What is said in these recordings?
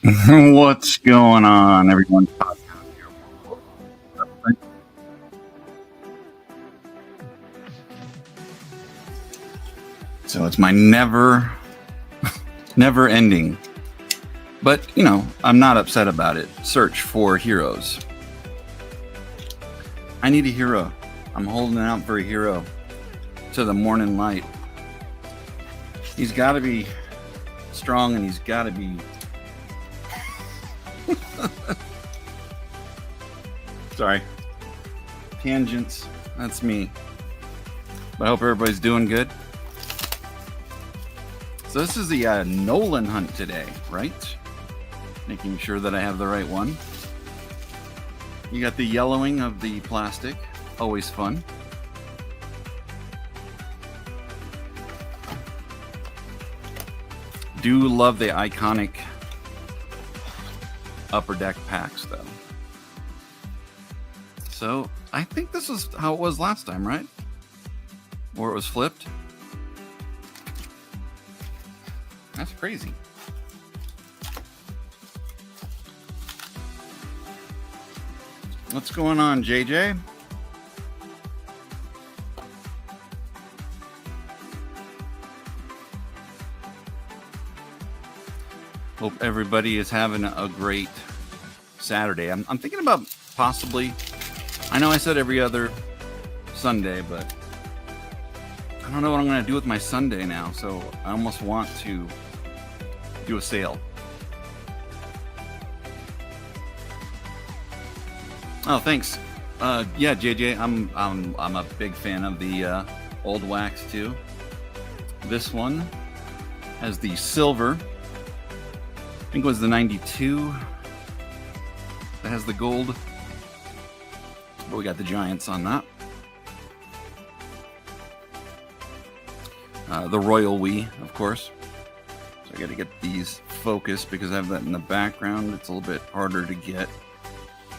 What's going on, everyone? So it's my never ending, but you know, I'm not upset about it. Search for heroes. I need a hero. I'm holding out for a hero to the morning light. He's got to be strong and he's got to be sorry, tangents, that's me. But I hope everybody's doing good. So this is the Nolan hunt today, right? Making sure that I have the right one. You got the yellowing of the plastic, always fun. Do love the iconic upper deck packs though. So I think this is how it was last time, right? Or it was flipped. That's crazy. What's going on, JJ? Hope everybody is having a great Saturday. I'm thinking about possibly, I know I said every other Sunday, but I don't know what I'm going to do with my Sunday now. So I almost want to do a sale. Oh, thanks. Yeah, JJ, I'm a big fan of the old wax too. This one has the silver. I think it was the 92 that has the gold, but we got the Giants on that. The Royal We, of course. So I got to get these focused because I have that in the background. It's a little bit harder to get.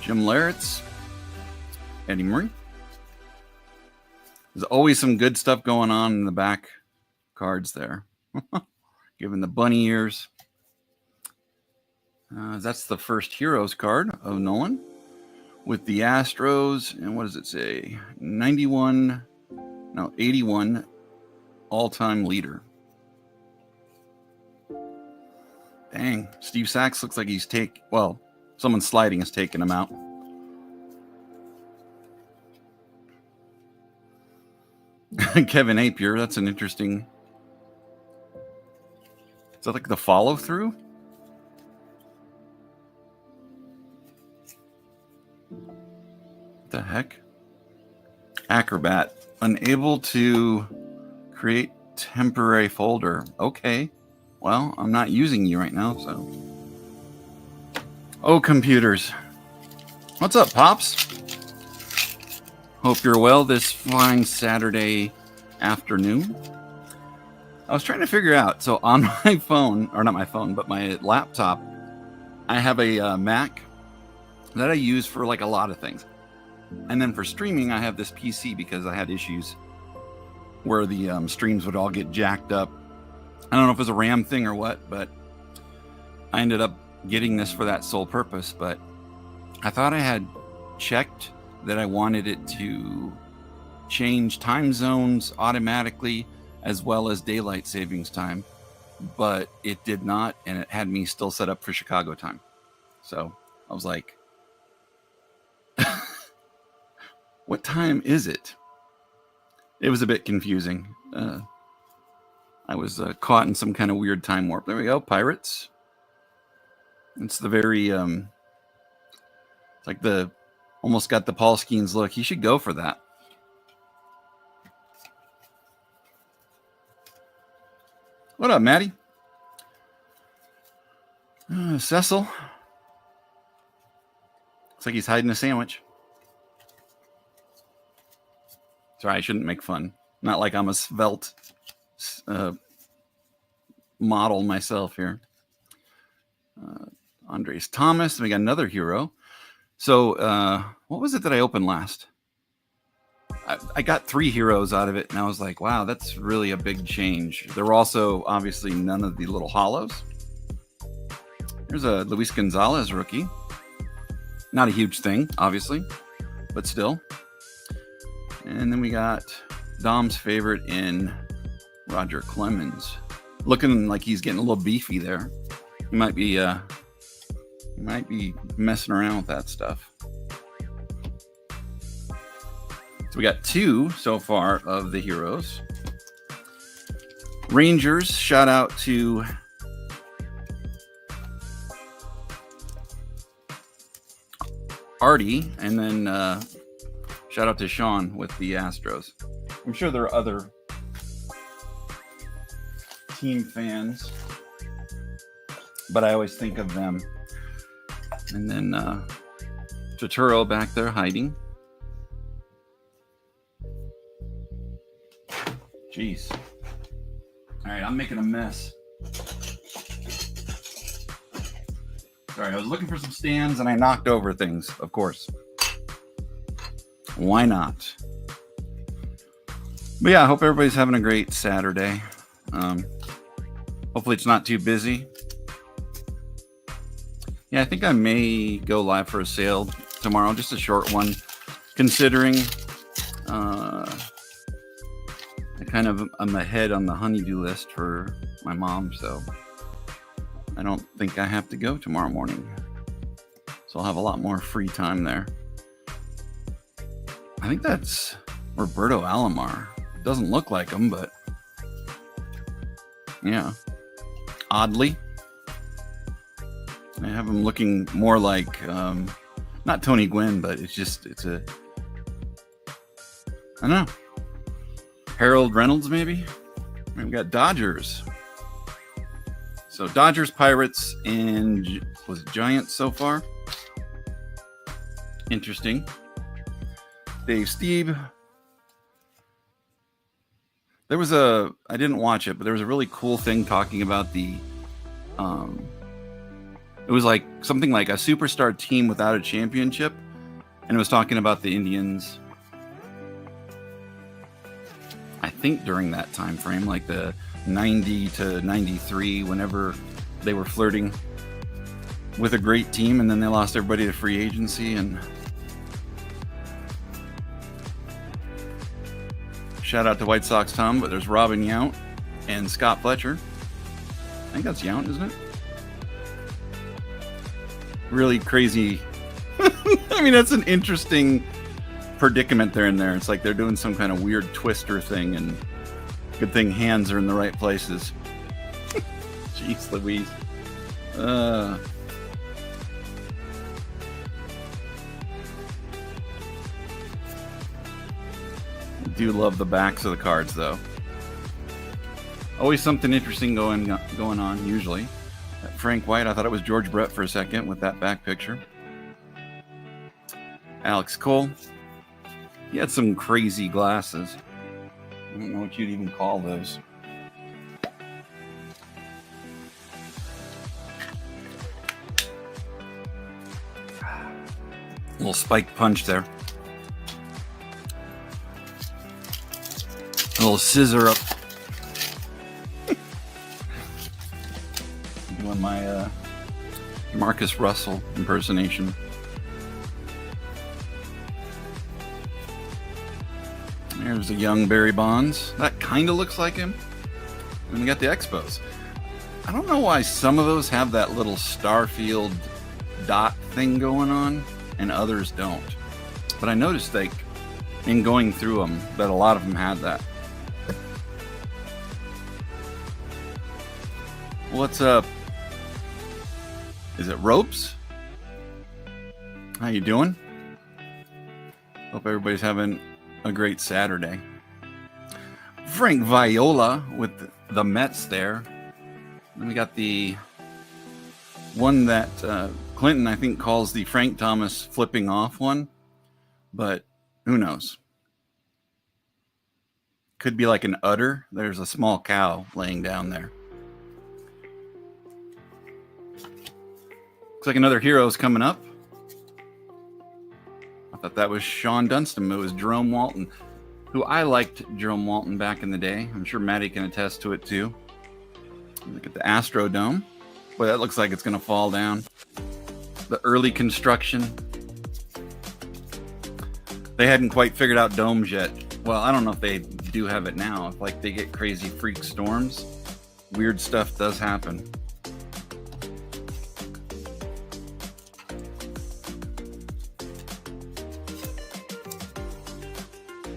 Jim Larrett's, Eddie Murray. There's always some good stuff going on in the back cards there. Given the bunny ears. That's the first Heroes card of Nolan with the Astros. And what does it say? 81 all-time leader. Dang, Steve Sachs looks like he's someone sliding is taking him out. Kevin Apier, that's an interesting. Is that like the follow through? What the heck? Acrobat, unable to create temporary folder. Okay, well, I'm not using you right now, so. Oh, computers. What's up, Pops? Hope you're well this fine Saturday afternoon. I was trying to figure out, so on my phone, or not my phone, but my laptop, I have a Mac that I use for like a lot of things. And then for streaming, I have this PC because I had issues where the streams would all get jacked up. I don't know if it was a RAM thing or what, but I ended up getting this for that sole purpose. But I thought I had checked that I wanted it to change time zones automatically as well as daylight savings time, but it did not, and it had me still set up for Chicago time. So I was like, what time is it? It was a bit confusing. I was caught in some kind of weird time warp. There we go, Pirates. It's the very, it's like the, almost got the Paul Skeens look. He should go for that. What up, Maddie? Cecil. Looks like he's hiding a sandwich. Sorry, I shouldn't make fun. Not like I'm a svelte model myself here. Andres Thomas. We got another hero. So what was it that I opened last? I got 3 heroes out of it, and I was like, wow, that's really a big change. There were also, obviously, none of the little hollows. There's a Luis Gonzalez rookie. Not a huge thing, obviously, but still. And then we got Dom's favorite in Roger Clemens. Looking like he's getting a little beefy there. He might be messing around with that stuff. So we got 2 so far of the Heroes. Rangers, shout out to Artie, and then shout out to Sean with the Astros. I'm sure there are other team fans, but I always think of them. And then Turturro back there hiding. Jeez. All right, I'm making a mess. Sorry, I was looking for some stands and I knocked over things, of course. Why not? But yeah, I hope everybody's having a great Saturday. Hopefully it's not too busy. Yeah, I think I may go live for a sale tomorrow, just a short one, considering I'm ahead on the honeydew list for my mom, so I don't think I have to go tomorrow morning. So I'll have a lot more free time there. I think that's Roberto Alomar. Doesn't look like him, but yeah. Oddly. I have him looking more like, not Tony Gwynn, but I don't know. Harold Reynolds, maybe? We've got Dodgers. So Dodgers, Pirates, and was it Giants so far? Interesting. Dave Steeb. I didn't watch it, but there was a really cool thing talking about it was like something like a superstar team without a championship. And it was talking about the Indians, I think during that time frame, like the 90 to 93, whenever they were flirting with a great team, and then they lost everybody to free agency. And shout out to White Sox Tom, but there's Robin Yount and Scott Fletcher. I think that's Yount, isn't it? Really crazy. I mean, that's an interesting predicament they're in there. It's like they're doing some kind of weird twister thing, and good thing hands are in the right places. Jeez Louise. I do love the backs of the cards, though. Always something interesting going on, usually. Frank White, I thought it was George Brett for a second with that back picture. Alex Cole. He had some crazy glasses. I don't know what you'd even call those. A little spiked punch there. A little scissor up. Doing my Marcus Russell impersonation. There's a young Barry Bonds. That kind of looks like him. And we got the Expos. I don't know why some of those have that little Starfield dot thing going on and others don't. But I noticed, like, in going through them, that a lot of them had that. What's up? Is it Ropes? How you doing? Hope everybody's having a great Saturday. Frank Viola with the Mets there. Then we got the one that Clinton, I think, calls the Frank Thomas flipping off one. But who knows? Could be like an udder. There's a small cow laying down there. Looks like another Heroes coming up. I thought that was Sean Dunstan. It was Jerome Walton, who I liked Jerome Walton back in the day. I'm sure Maddie can attest to it too. Look at the Astrodome. Boy, that looks like it's going to fall down. The early construction. They hadn't quite figured out domes yet. Well, I don't know if they do have it now. If like they get crazy freak storms, weird stuff does happen.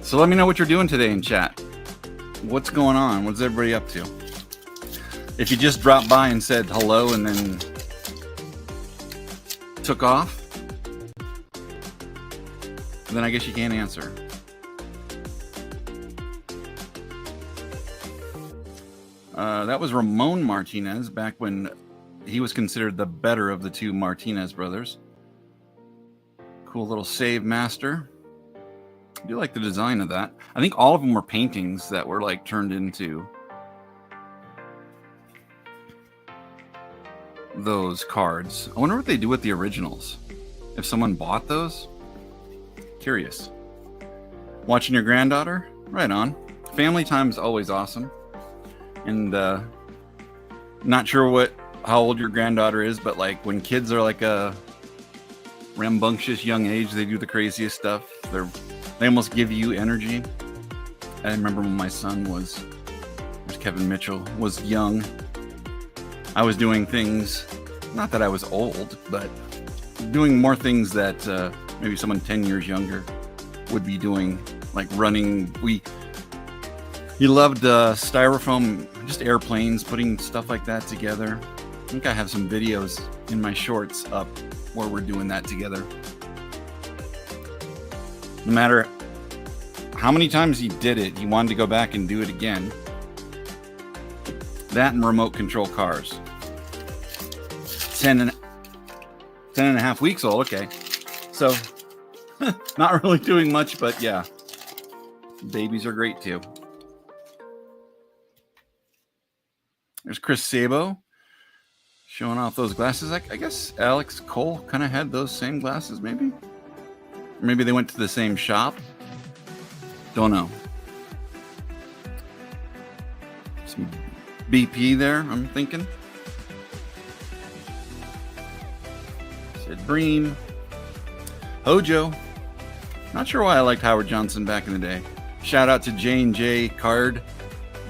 So let me know what you're doing today in chat. What's going on? What's everybody up to? If you just dropped by and said hello and then took off, then I guess you can't answer. That was Ramon Martinez back when he was considered the better of the two Martinez brothers. Cool little save master. I do like the design of that. I think all of them were paintings that were like turned into those cards. I wonder what they do with the originals. If someone bought those? Curious. Watching your granddaughter? Right on. Family time is always awesome. And not sure how old your granddaughter is, but like when kids are like a rambunctious young age, they do the craziest stuff. They almost give you energy. I remember when my son was Kevin Mitchell, was young. I was doing things, not that I was old, but doing more things that maybe someone 10 years younger would be doing, like running. He loved styrofoam, just airplanes, putting stuff like that together. I think I have some videos in my shorts up where we're doing that together. No matter how many times he did it, he wanted to go back and do it again. That and remote control cars. 10 and a half weeks old. Okay. So not really doing much, but yeah, babies are great too. There's Chris Sabo showing off those glasses. I guess Alex Cole kind of had those same glasses, maybe. Or maybe they went to the same shop. Don't know. Some BP there, I'm thinking. Sid Bream. Hojo. Not sure why I liked Howard Johnson back in the day. Shout out to J&J Card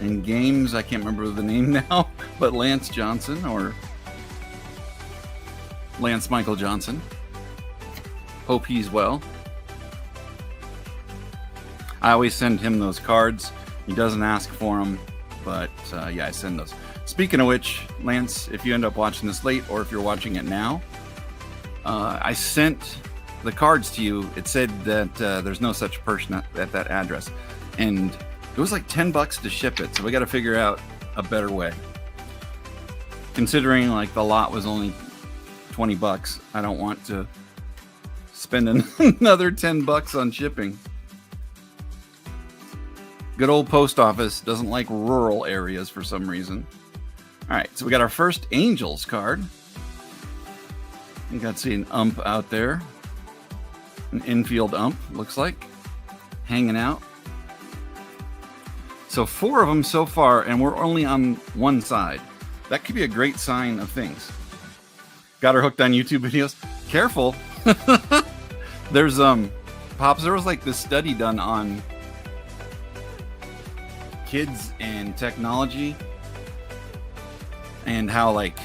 and Games. I can't remember the name now, but Lance Johnson or Lance Michael Johnson. Hope he's well. I always send him those cards. He doesn't ask for them, but yeah, I send those. Speaking of which, Lance, if you end up watching this late or if you're watching it now, I sent the cards to you. It said that there's no such person at that address, and it was like $10 to ship it. So we got to figure out a better way. Considering like the lot was only $20, I don't want to spend another $10 on shipping. Good old post office doesn't like rural areas for some reason. All right, so we got our first Angels card. You got to see an ump out there. An infield ump, looks like. Hanging out. So 4 of them so far, and we're only on one side. That could be a great sign of things. Got her hooked on YouTube videos. Careful. There's, Pops, there was like this study done on kids and technology and how like,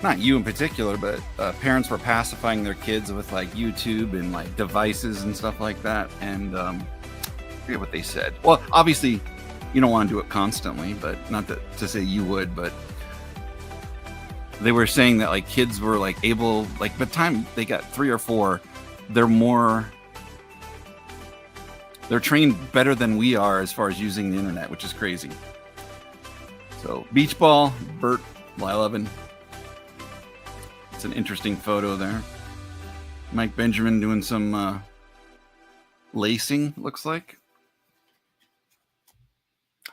not you in particular, but parents were pacifying their kids with like YouTube and like devices and stuff like that. And I forget what they said. Well, obviously you don't want to do it constantly, but not to say you would, but they were saying that like kids were like able, like by the time they got 3 or 4, they're trained better than we are as far as using the internet, which is crazy. So beach ball, Bert Lyleven. It's an interesting photo there. Mike Benjamin doing some lacing, looks like.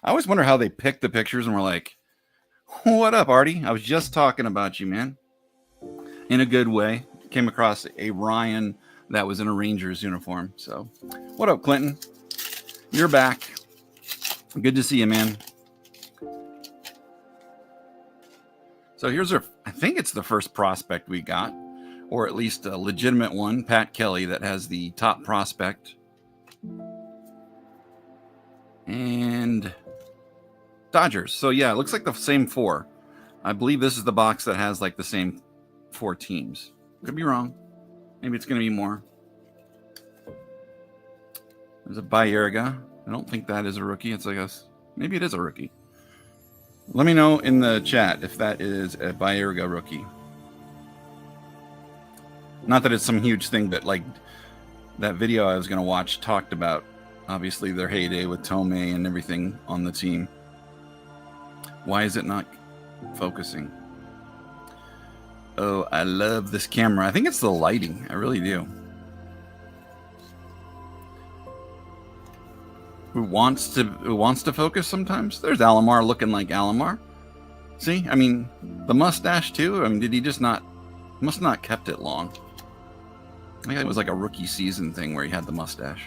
I always wonder how they pick the pictures and we're like, what up, Artie? I was just talking about you, man. In a good way. Came across a Ryan that was in a Rangers uniform. So, what up, Clinton? You're back. Good to see you, man. So So here's our, I think it's the first prospect we got, or at least a legitimate one, Pat Kelly, that has the top prospect. And Dodgers. So yeah, it looks like the same 4. I believe this is the box that has like the same 4 teams. Could be wrong. Maybe it's going to be more. There's a Baerga. I don't think that is a rookie. It's like a, maybe it is a rookie. Let me know in the chat if that is a Baerga rookie. Not that it's some huge thing, but like that video I was going to watch talked about, obviously, their heyday with Tomei and everything on the team. Why is it not focusing? Oh, I love this camera. I think it's the lighting. I really do. Who wants to focus sometimes? There's Alomar looking like Alomar. See? I mean, the mustache too. I mean, did he just not... Must not kept it long. I think it was like a rookie season thing where he had the mustache.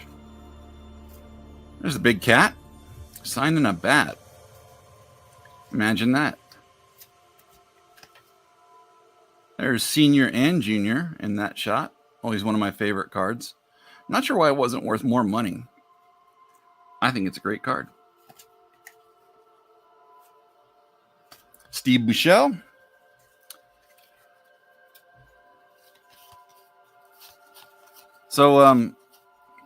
There's a big cat signing a bat. Imagine that. There's senior and junior in that shot. Always one of my favorite cards. Not sure why it wasn't worth more money. I think it's a great card. Steve Buechele. So,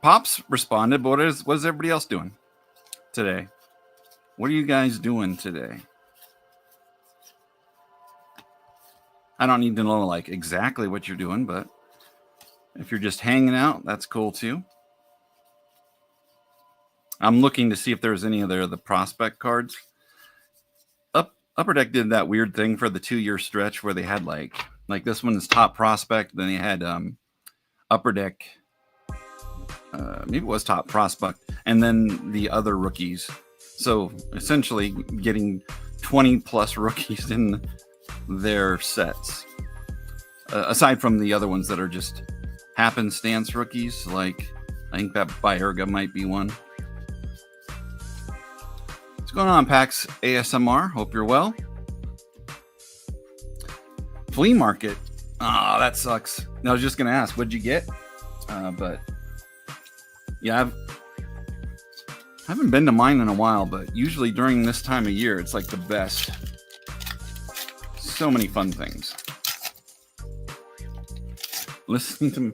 Pops responded, but what is everybody else doing today? What are you guys doing today? I don't need to know like exactly what you're doing, but if you're just hanging out, that's cool too. I'm looking to see if there's any other of the prospect cards. Upper Deck did that weird thing for the 2-year stretch where they had like this one is top prospect, then they had Upper Deck, maybe it was top prospect, and then the other rookies. So essentially getting 20 plus rookies in their sets, aside from the other ones that are just happenstance rookies. Like I think that Baerga might be one. What's going on, PAX ASMR? Hope you're well. Flea market. Ah, that sucks. I was just gonna ask, what'd you get? But yeah, I haven't been to mine in a while, but usually during this time of year, it's like the best. So many fun things. Listening to me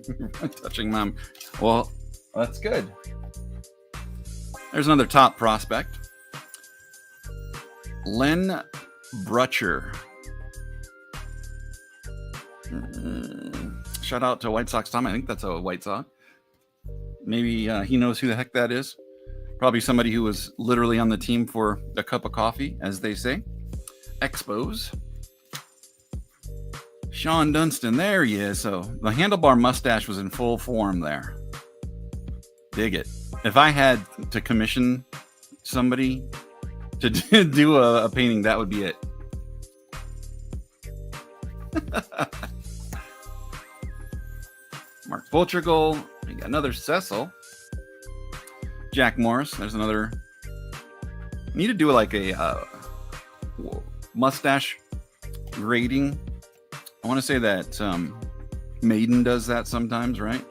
touching mom. Well, that's good. There's another top prospect. Len Brutcher. Shout out to White Sox Tom. I think that's a White Sox. Maybe he knows who the heck that is. Probably somebody who was literally on the team for a cup of coffee, as they say. Expos. Sean Dunston, there he is. So the handlebar mustache was in full form there. Dig it. If I had to commission somebody to do a painting, that would be it. Mark Voltrigal. We got another Cecil. Jack Morris. There's another. Need to do like a mustache grading. I want to say that Maiden does that sometimes, right?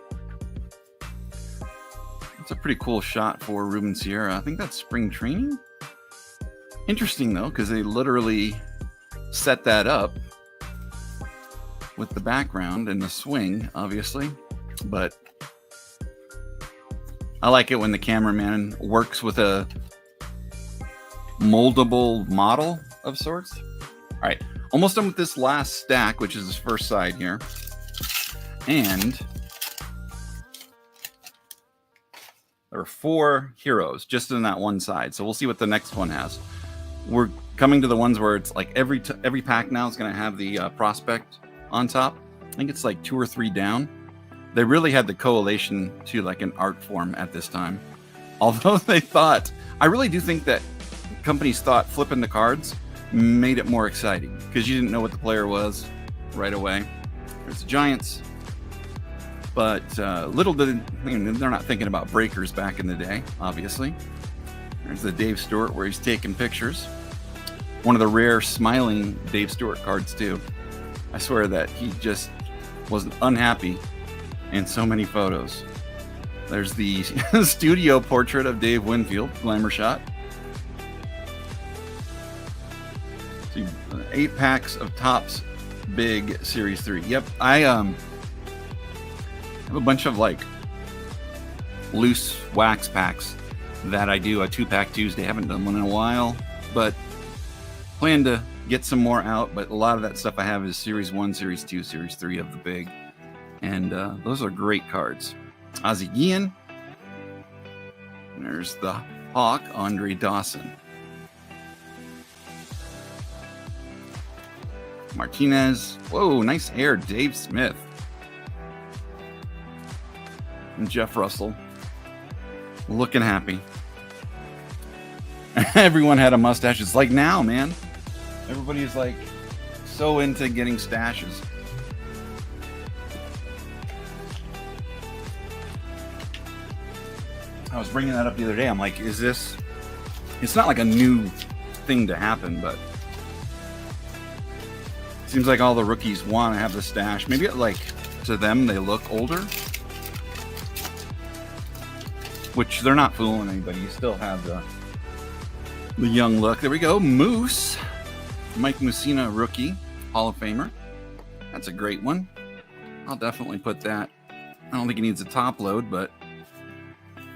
It's a pretty cool shot for Ruben Sierra. I think that's spring training. Interesting though, because they literally set that up with the background and the swing, obviously. But I like it when the cameraman works with a moldable model of sorts. All right, almost done with this last stack, which is this first side here. And there are 4 heroes just in that one side. So we'll see what the next one has. We're coming to the ones where it's like every pack now is going to have the prospect on top. I think it's like 2 or 3 down. They really had the collation to like an art form at this time. Although they thought, I really do think that companies thought flipping the cards made it more exciting because you didn't know what the player was right away. There's the Giants. But little did they're not thinking about breakers back in the day, obviously. There's the Dave Stewart where he's taking pictures. one of the rare smiling Dave Stewart cards too. I swear that he just was unhappy in so many photos. There's the studio portrait of Dave Winfield, glamour shot. So 8 packs of Topps Big Series 3. Yep, I have a bunch of like loose wax packs that I do a 2-pack Tuesday. Haven't done one in a while, but plan to get some more out. But a lot of that stuff I have is Series 1, Series 2, Series 3 of the big. And those are great cards. Ozzie Guillen. There's the Hawk, Andre Dawson. Martinez. Whoa, nice hair, Dave Smith. And Jeff Russell. Looking happy. Everyone had a mustache. It's like now, man. Everybody's like so into getting stashes. I was bringing that up the other day. I'm like, is this... It's not like a new thing to happen, but it seems like all the rookies want to have the stash. Maybe like to them they look older, which they're not fooling anybody. You still have the young look. There we go. Moose. Mike Mussina, rookie. Hall of Famer. That's a great one. I'll definitely put that. I don't think he needs a top load, but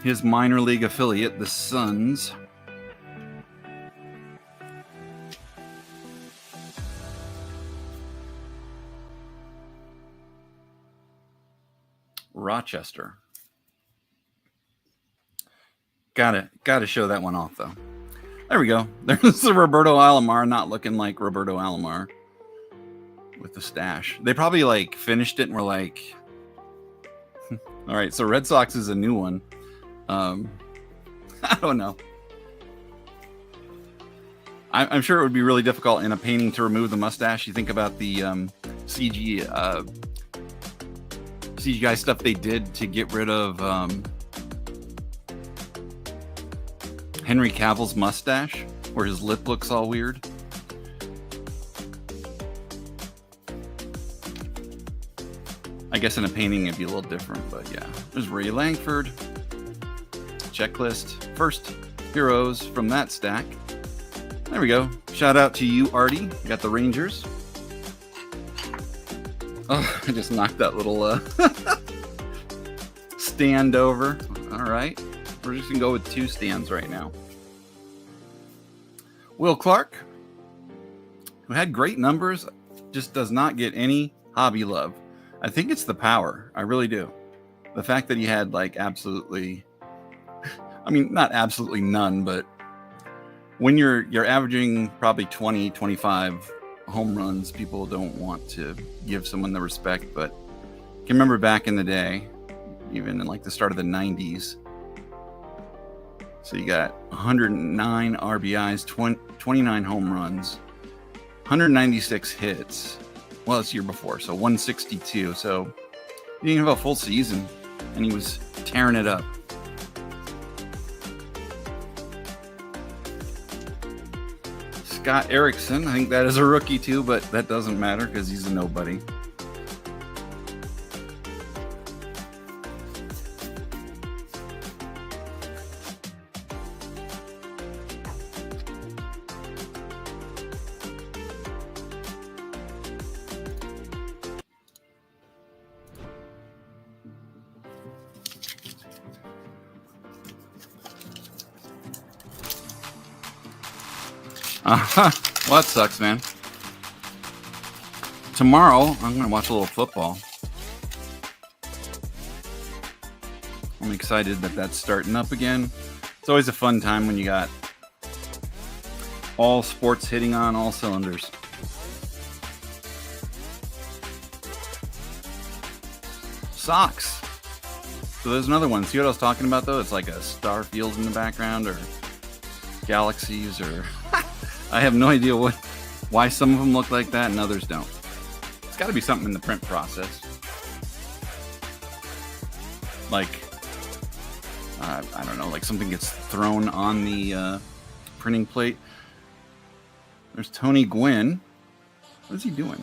his minor league affiliate, the Suns. Rochester. Gotta show that one off though. There we go. There's the Roberto Alomar, not looking like Roberto Alomar with the stash. They probably like finished it and were like, all right, so Red Sox is a new one. I don't know. I'm sure it would be really difficult in a painting to remove the mustache. You think about the CGI stuff they did to get rid of Henry Cavill's mustache, where his lip looks all weird. I guess in a painting it'd be a little different, but yeah. There's Ray Langford. Checklist. First heroes from that stack. There we go. Shout out to you, Artie. You got the Rangers. Oh, I just knocked that little stand over. All right. We're just going to go with 2 stands right now. Will Clark, who had great numbers, just does not get any hobby love. I think it's the power. I really do. The fact that he had like absolutely, I mean, not absolutely none, but when you're averaging probably 20, 25 home runs, people don't want to give someone the respect. But I can remember back in the day, even in like the start of the 90s. So you got 109 RBIs, 29 home runs, 196 hits. Well, it's the year before, so 162. So he didn't have a full season, and he was tearing it up. Scott Erickson, I think that is a rookie too, but that doesn't matter because he's a nobody. Well, that sucks, man. Tomorrow, I'm going to watch a little football. I'm excited that that's starting up again. It's always a fun time when you got all sports hitting on all cylinders. Socks. So there's another one. See what I was talking about, though? It's like a star field in the background, or galaxies, or... I have no idea why some of them look like that and others don't. It's got to be something in the print process. Like, I don't know, like something gets thrown on the printing plate. There's Tony Gwynn. What is he doing?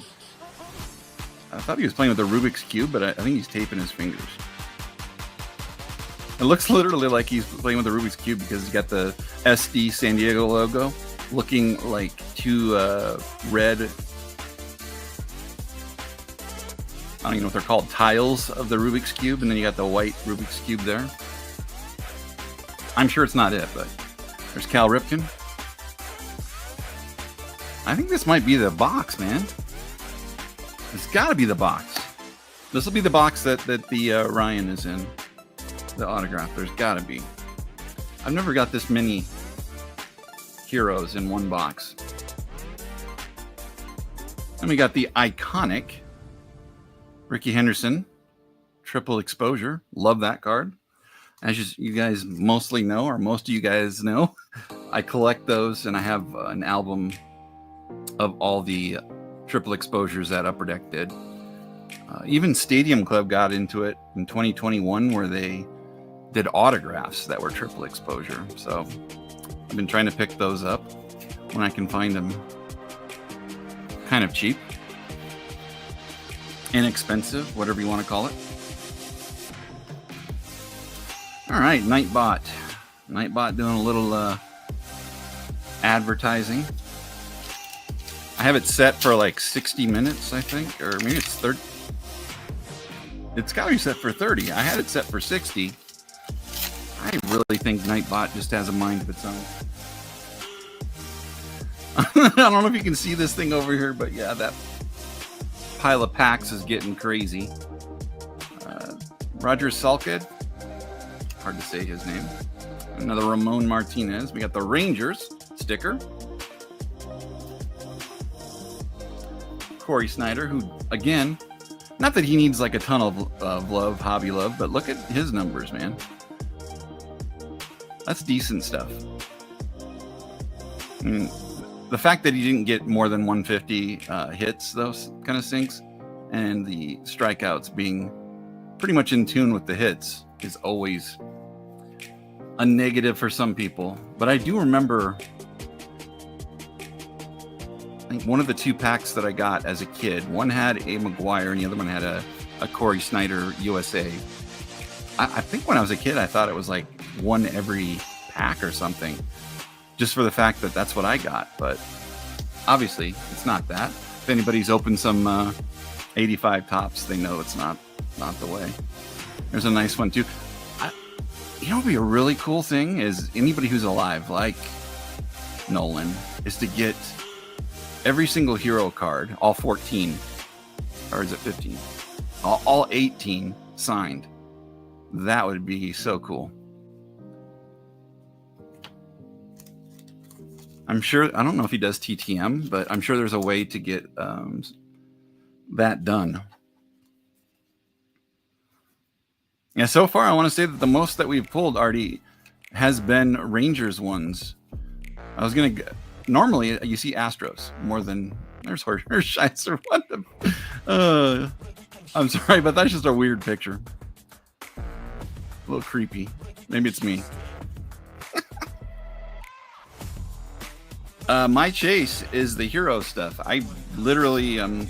I thought he was playing with a Rubik's Cube, but I think he's taping his fingers. It looks literally like he's playing with a Rubik's Cube because he's got the SD San Diego logo looking like two red, I don't even know what they're called, tiles of the Rubik's Cube, and then you got the white Rubik's Cube there. I'm sure it's not it, but there's Cal Ripken. I think this might be the box, man. It's got to be the box. This will be the box that the Ryan is in. The autograph. There's got to be. I've never got this many heroes in one box. And we got the iconic Ricky Henderson triple exposure. Love that card. As you guys mostly know, or most of you guys know, I collect those, and I have an album of all the triple exposures that Upper Deck did. Even Stadium Club got into it in 2021, where they did autographs that were triple exposure. So I've been trying to pick those up when I can find them kind of cheap, inexpensive, whatever you want to call it. All right, Nightbot. Nightbot doing a little advertising. I have it set for like 60 minutes, I think, or maybe it's 30. It's got to be set for 30. I had it set for 60. I really think Nightbot just has a mind of its own. I don't know if you can see this thing over here, but yeah, that pile of packs is getting crazy. Roger Salkid. Hard to say his name. Another Ramon Martinez. We got the Rangers sticker. Corey Snyder, who, again, not that he needs like a ton of love, hobby love, but look at his numbers, man. That's decent stuff. I mean, the fact that he didn't get more than 150 hits, those kind of sinks, and the strikeouts being pretty much in tune with the hits is always a negative for some people. But I do remember, I think one of the two packs that I got as a kid, one had a McGuire and the other one had a Corey Snyder USA. I think when I was a kid, I thought it was like one every pack or something, just for the fact that that's what I got. But obviously, it's not that. If anybody's opened some 85 tops, they know it's not the way. There's a nice one too. You know what would be a really cool thing is anybody who's alive, like Nolan, is to get every single hero card, all 14, or is it 15? All 18 signed. That would be so cool. I'm sure, I don't know if he does TTM, but I'm sure there's a way to get that done. Yeah, so far I want to say that the most that we've pulled already has been Rangers ones. I was going to, normally you see Astros more than, there's Hershiser. What the, I'm sorry, but that's just a weird picture. A little creepy. Maybe it's me. My chase is the hero stuff. I literally am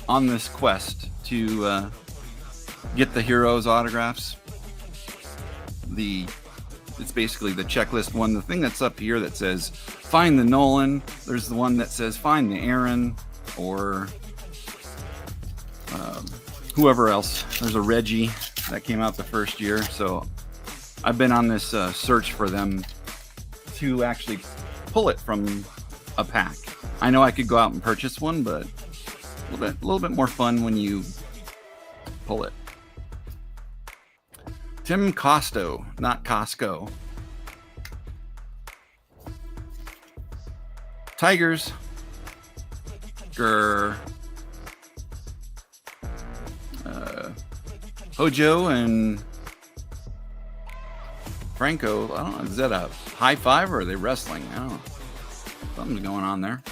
on this quest to get the heroes autographs. It's basically the checklist one. The thing that's up here that says find the Nolan. There's the one that says find the Aaron, or whoever else. There's a Reggie that came out the first year. So I've been on this search for them to actually pull it from a pack. I know I could go out and purchase one, but a little bit more fun when you pull it. Tim Costo, not Costco. Tigers. Grr. Hojo and Franco. I don't know. Is that a high five or are they wrestling? I don't know. Something's going on there.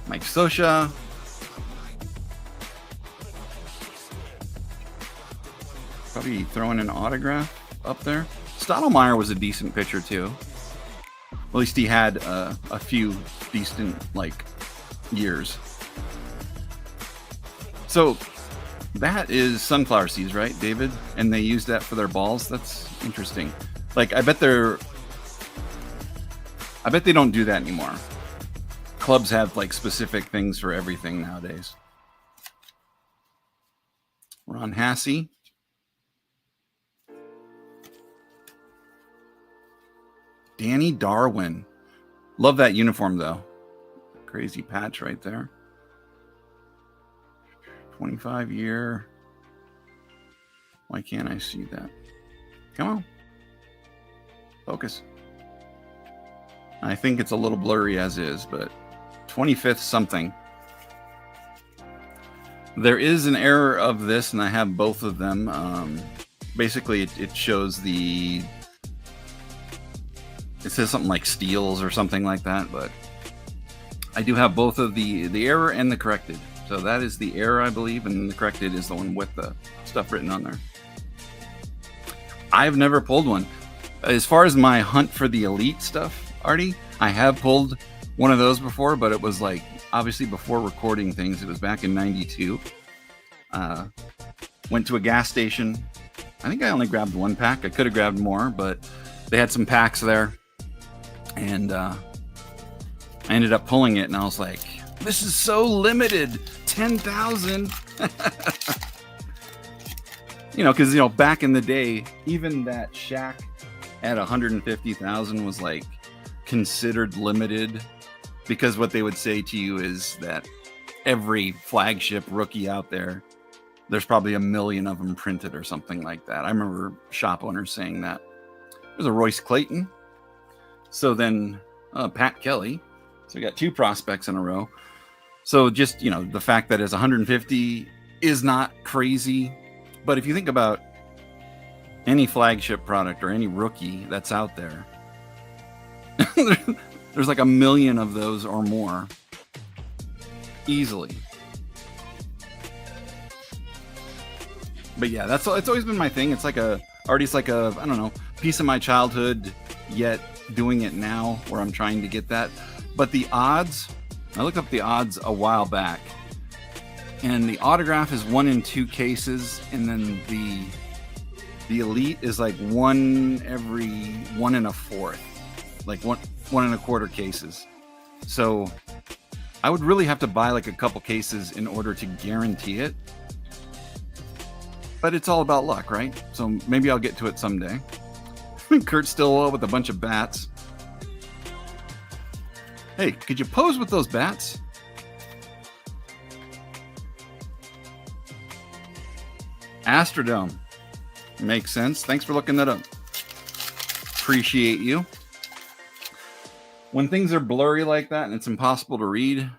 Mike Scioscia. Probably throwing an autograph up there. Stottlemyre was a decent pitcher too. at least he had a few decent like years. So that is sunflower seeds, right, David? And they use that for their balls. That's interesting. Like, I bet they don't do that anymore. Clubs have like specific things for everything nowadays. Ron Hassey. Danny Darwin. Love that uniform though. Crazy patch right there. 25-year. Why can't I see that? Come on. Focus. I think it's a little blurry as is, but 25th something. There is an error of this, and I have both of them. Basically, it shows it says something like steals or something like that, but I do have both of the error and the corrected. So that is the error, I believe, and the corrected is the one with the stuff written on there. I've never pulled one. As far as my hunt for the elite stuff, Artie, I have pulled one of those before, but it was like obviously before recording things. It was back in '92. Went to a gas station. I think I only grabbed one pack. I could have grabbed more, but they had some packs there, and I ended up pulling it, and I was like, this is so limited. 10,000. You know, because, you know, back in the day, even that shack at 150,000 was like considered limited, because what they would say to you is that every flagship rookie out there, there's probably 1 million of them printed or something like that. I remember shop owners saying that. There's a Royce Clayton. So then Pat Kelly. So we got 2 prospects in a row. So just, you know, the fact that it's 150 is not crazy. But if you think about any flagship product or any rookie that's out there, there's like 1 million of those or more easily. But yeah, it's always been my thing. It's like it's like a, I don't know, piece of my childhood, yet doing it now where I'm trying to get that. But the odds, I looked up the odds a while back, and the autograph is 1 in 2 cases, and then the elite is like 1 every 1 in a 4th, like 1 and a quarter cases. So I would really have to buy like a couple cases in order to guarantee it. But it's all about luck, right? So maybe I'll get to it someday. Kurt Stillwell with a bunch of bats. Hey, could you pose with those bats? Astrodome. Makes sense. Thanks for looking that up. Appreciate you. When things are blurry like that and it's impossible to read,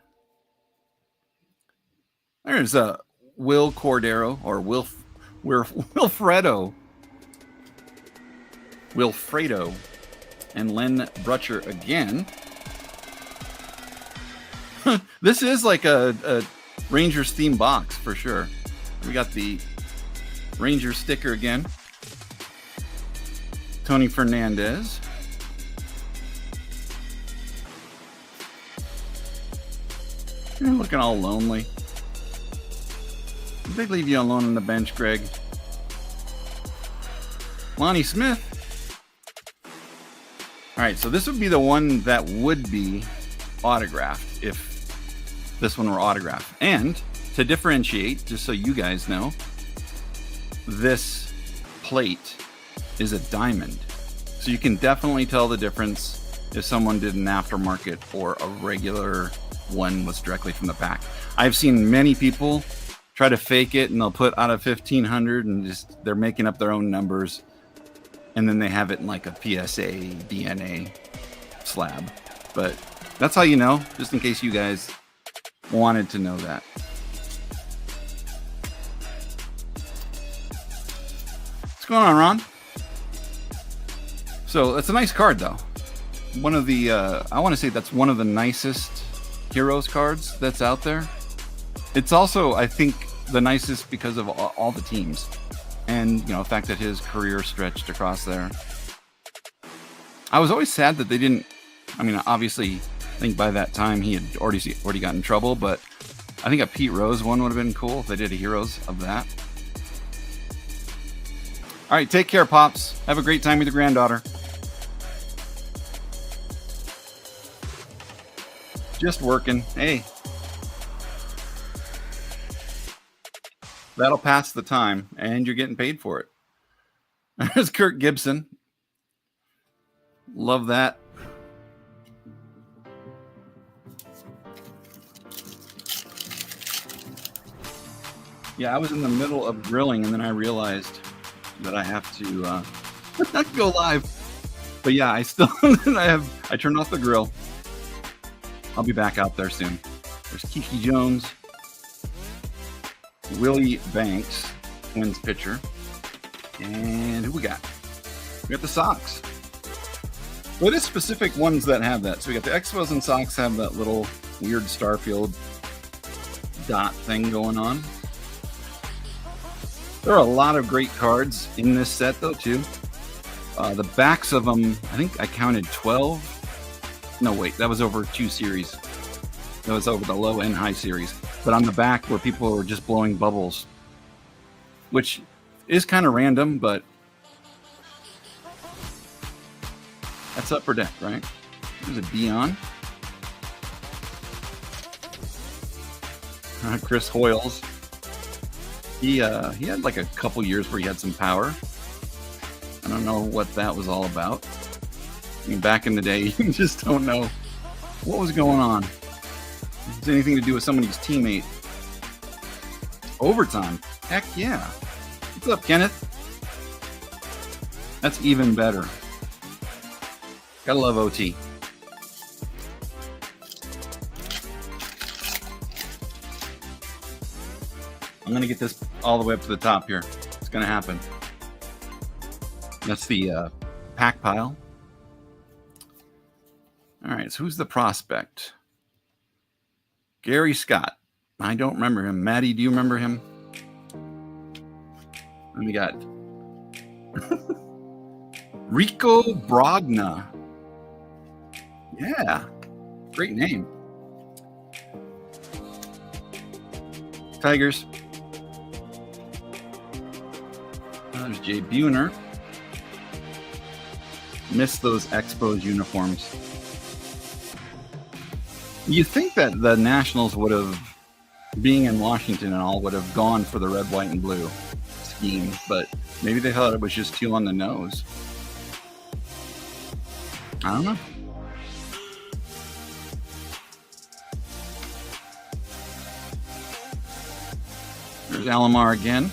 there's a Will Cordero or Wilfredo and Len Brutcher again. This is like a Rangers theme box for sure. We got the Ranger sticker again. Tony Fernandez. You're looking all lonely. Did they leave you alone on the bench, Greg? Lonnie Smith. All right, so this would be the one that would be autographed if this one were autographed. And to differentiate, just so you guys know, this plate is a diamond. So you can definitely tell the difference if someone did an aftermarket or a regular one was directly from the pack. I've seen many people try to fake it, and they'll put out of 1,500 and just they're making up their own numbers, and then they have it in like a PSA DNA slab. But that's how you know, just in case you guys wanted to know that. What's going on, Ron? So it's a nice card, though. One of the, I want to say that's one of the nicest Heroes cards that's out there. It's also, I think, the nicest because of all the teams. And, you know, the fact that his career stretched across there. I was always sad that they didn't I mean, obviously, I think by that time he had already got in trouble, but I think a Pete Rose one would have been cool if they did a Heroes of that. All right, take care, Pops. Have a great time with your granddaughter. Just working. Hey. That'll pass the time, and you're getting paid for it. There's Kirk Gibson. Love that. Yeah, I was in the middle of grilling, and then I realized that I have to go live. But yeah, I turned off the grill. I'll be back out there soon. There's Kiki Jones, Willie Banks, Twins pitcher, and who we got? We got the Sox. Well, it is specific ones that have that. So we got the Expos and Sox have that little weird Starfield dot thing going on. There are a lot of great cards in this set, though, too. The backs of them, I think I counted 12. No, wait, that was over 2 series. That was over the low and high series. But on the back where people were just blowing bubbles, which is kind of random, but that's upper deck, right? There's a Dion. Chris Hoyles. He had like a couple years where he had some power. I don't know what that was all about. I mean, back in the day, you just don't know what was going on. If it's anything to do with somebody's teammate. Overtime. Heck yeah. What's up, Kenneth? That's even better. Gotta love OT. I'm going to get this all the way up to the top here. It's going to happen. That's the pack pile. All right, so who's the prospect? Gary Scott. I don't remember him. Maddie, do you remember him? And we got Rico Brogna. Yeah, great name. Tigers. There's Jay Buhner. Missed those Expos uniforms. You think that the Nationals would have, being in Washington and all, would have gone for the red, white, and blue scheme, but maybe they thought it was just too on the nose. I don't know. There's Alomar again.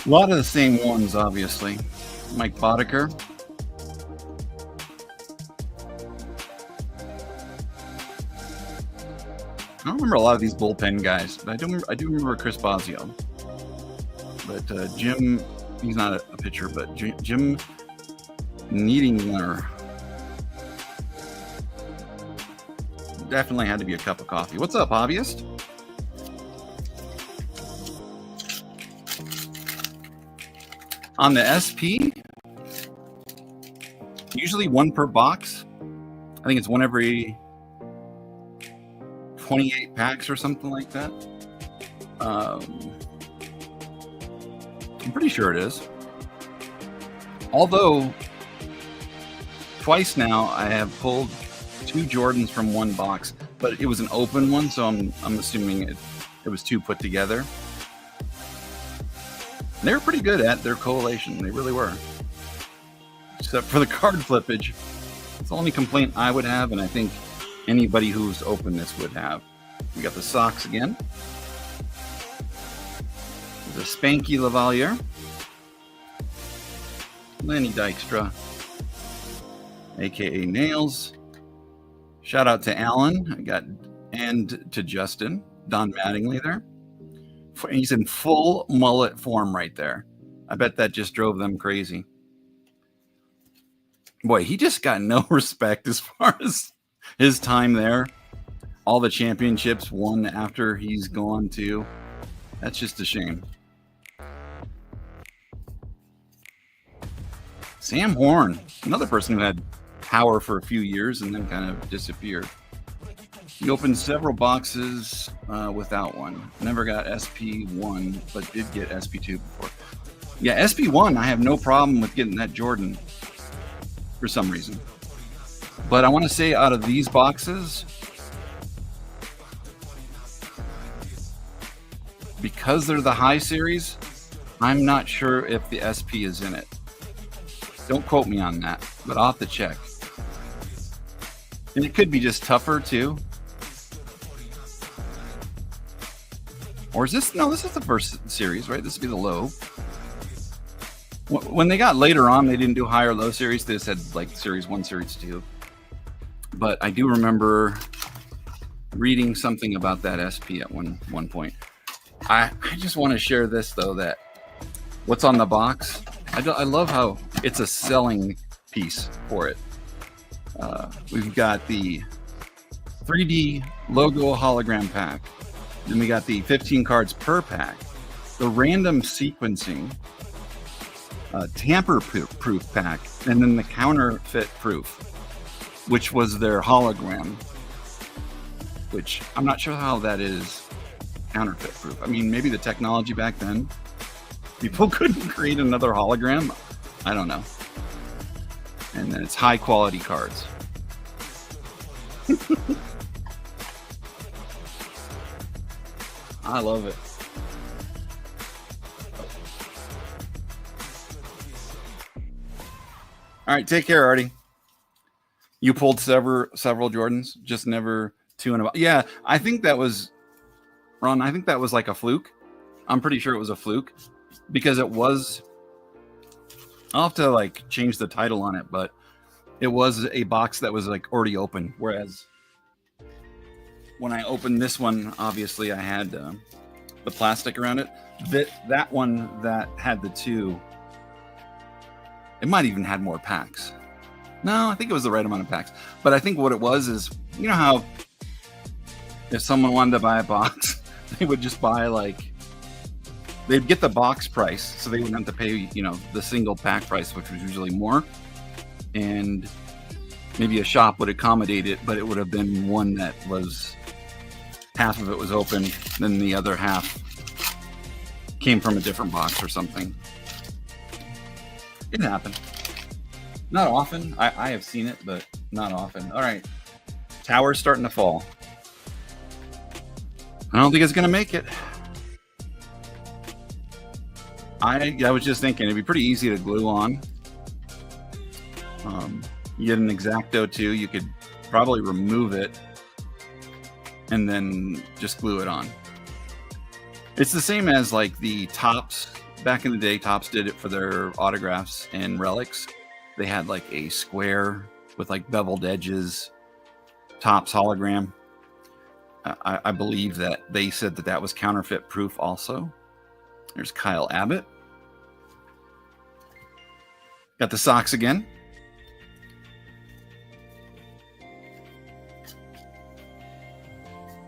A lot of the same ones, obviously. Mike Boddicker. I don't remember a lot of these bullpen guys, but I do remember Chris Bosio. But Jim, he's not a pitcher, but Jim Needingler. Definitely had to be a cup of coffee. What's up, hobbyist? On the SP, usually one per box. I think it's one every 28 packs or something like that. I'm pretty sure it is. Although, twice now I have pulled 2 Jordans from one box, but it was an open one, so I'm assuming it was 2 put together. They were pretty good at their collation. They really were. Except for the card flippage. It's the only complaint I would have, and I think anybody who's opened this would have. We got the Sox again. There's a Spanky Lavalier. Lenny Dykstra. A.K.A. Nails. Shout out to Alan. And to Justin. Don Mattingly there. He's in full mullet form right there. I bet that just drove them crazy. Boy, he just got no respect as far as his time there. All the championships won after he's gone too. That's just a shame. Sam Horn, another person who had power for a few years and then kind of disappeared. He opened several boxes without one. Never got SP1, but did get SP2 before. Yeah, SP1, I have no problem with getting that Jordan for some reason. But I want to say out of these boxes, because they're the high series, I'm not sure if the SP is in it. Don't quote me on that, but I'll have to check. And it could be just tougher too. Or is this, no, this is the first series, right? This would be the low. When they got later on, they didn't do high or low series. They just had like series 1, series 2. But I do remember reading something about that SP at one point. I just want to share this though, that what's on the box. I love how it's a selling piece for it. We've got the 3D logo hologram pack. Then we got the 15 cards per pack, the random sequencing, tamper-proof pack, and then the counterfeit proof, which was their hologram, which I'm not sure how that is counterfeit proof. I mean, maybe the technology back then, people couldn't create another hologram. I don't know. And then it's high quality cards. I love it. All right, take care, Artie. You pulled several Jordans, just never 2 in a box. Yeah, I think that was, Ron, I think that was like a fluke. I'm pretty sure it was a fluke because it was, I'll have to like change the title on it, but it was a box that was like already open. Whereas when I opened this one, obviously I had the plastic around it. That one that had the 2, it might even had more packs. No, I think it was the right amount of packs. But I think what it was is, you know how if someone wanted to buy a box, they would just buy like, they'd get the box price, so they wouldn't have to pay, you know, the single pack price, which was usually more. And maybe a shop would accommodate it, but it would have been one that was, half of it was open, then the other half came from a different box or something. It happened. Not often. I have seen it, but not often. All right. Tower's starting to fall. I don't think it's going to make it. I was just thinking it'd be pretty easy to glue on. You get an X-Acto too. You could probably remove it and then just glue it on. It's the same as like the Topps. Back in the day, Topps did it for their autographs and relics. They had like a square with like beveled edges, Topps hologram. I believe that they said that that was counterfeit proof also. There's Kyle Abbott. Got the socks again.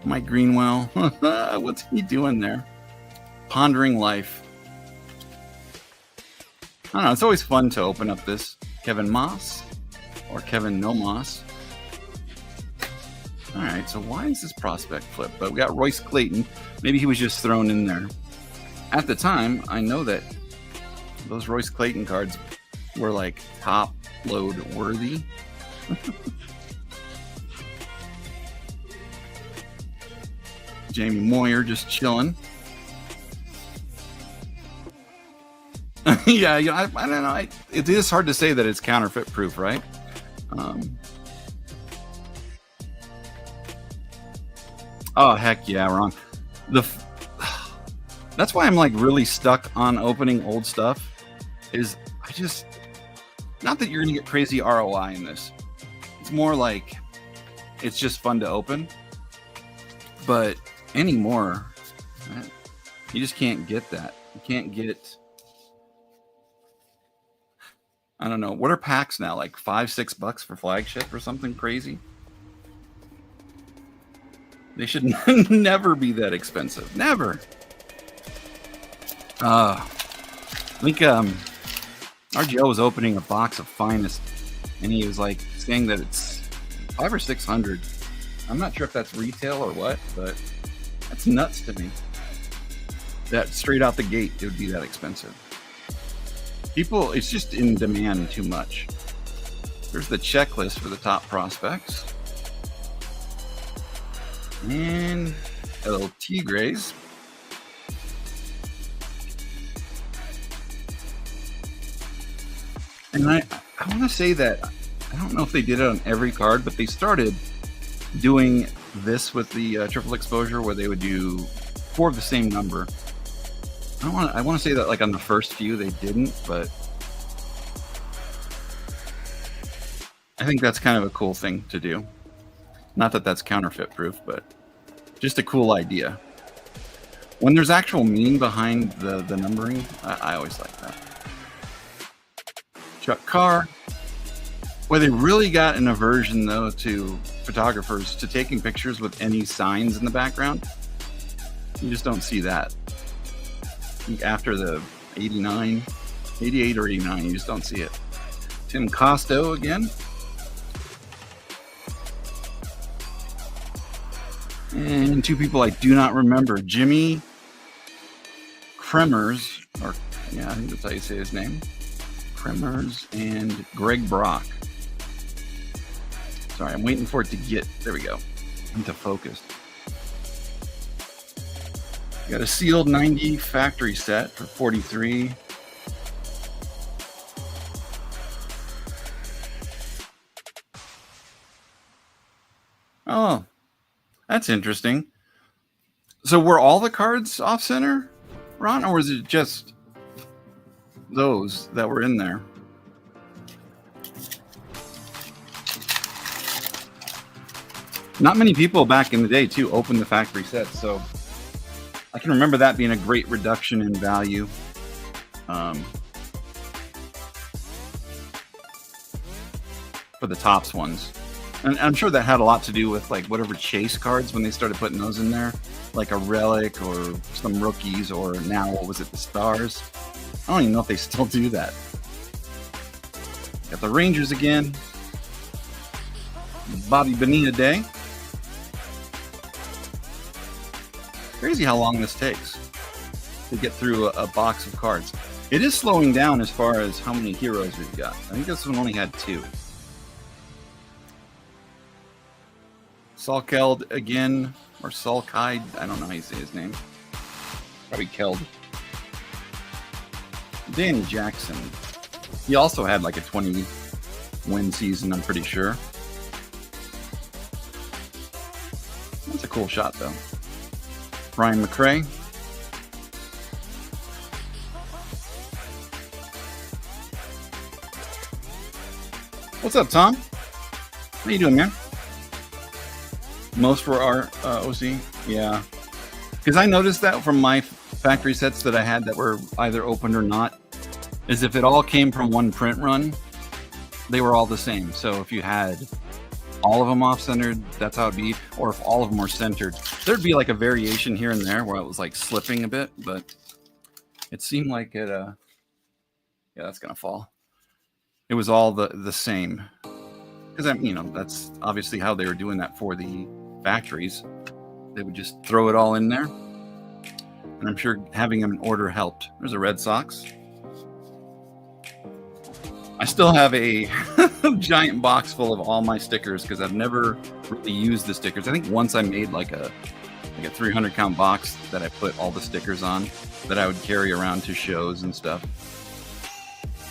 Mike Greenwell. What's he doing there? Pondering life. I don't know. It's always fun to open up this. Kevin Moss or Kevin No Moss. All right. So why is this prospect flip? But we got Royce Clayton. Maybe he was just thrown in there. At the time, I know that those Royce Clayton cards were like top load worthy. Jamie Moyer just chilling. Yeah, I don't know. It is hard to say that it's counterfeit proof, right? Oh, heck yeah, Ron. That's why I'm like really stuck on opening old stuff. Is I just, not that you're gonna get crazy ROI in this. It's more like it's just fun to open. But anymore, you just can't get that. You can't get, I don't know, what are packs now? Like $5-6 for flagship or something crazy? They should never be that expensive. Never. I think RGL was opening a box of Finest and he was like saying that it's 500 or 600. I'm not sure if that's retail or what, but that's nuts to me. That straight out the gate, it would be that expensive. People, it's just in demand too much. There's the checklist for the top prospects. And a little Tigres. And I want to say that, I don't know if they did it on every card, but they started doing this with the triple exposure where they would do 4 of the same number. I want to say that like on the first few they didn't, but I think that's kind of a cool thing to do. Not that that's counterfeit proof, but just a cool idea. When there's actual meaning behind the numbering, I always like that. Chuck Carr. Where they really got an aversion, though, to photographers to taking pictures with any signs in the background. You just don't see that. After the 89, 88 or 89, you just don't see it. Tim Costo again. And 2 people I do not remember. Jimmy Kremers, or yeah, I think that's how you say his name. Kremers and Greg Brock. Sorry, I'm waiting for it to get, there we go, into focus. Got a sealed 90 factory set for 43. Oh, that's interesting. So were all the cards off center, Ron, or was it just those that were in there? Not many people back in the day, too, opened the factory sets, so I can remember that being a great reduction in value. For the tops ones. And I'm sure that had a lot to do with like whatever chase cards when they started putting those in there, like a relic or some rookies, or now, what was it, the stars? I don't even know if they still do that. Got the Rangers again. Bobby Bonilla Day. Crazy how long this takes to get through a box of cards. It is slowing down as far as how many heroes we've got. I think this one only had 2. Salkeld again, or Salkide. I don't know how you say his name. Probably Keld. Reggie Jackson. He also had like a 20-win season, I'm pretty sure. That's a cool shot, though. Brian McRae. What's up, Tom? How you doing, man? Most were our OC. Yeah. Because I noticed that from my factory sets that I had that were either opened or not, is if it all came from one print run, they were all the same. So if you had all of them off-centered, that's how it'd be. Or if all of them were centered, there'd be like a variation here and there where it was like slipping a bit, but it seemed like it, yeah, that's going to fall. It was all the same. Because, you know, that's obviously how they were doing that for the factories. They would just throw it all in there. And I'm sure having them in order helped. There's a Red Sox. I still have a giant box full of all my stickers because I've never really used the stickers. I think once I made like a 300 count box that I put all the stickers on that I would carry around to shows and stuff.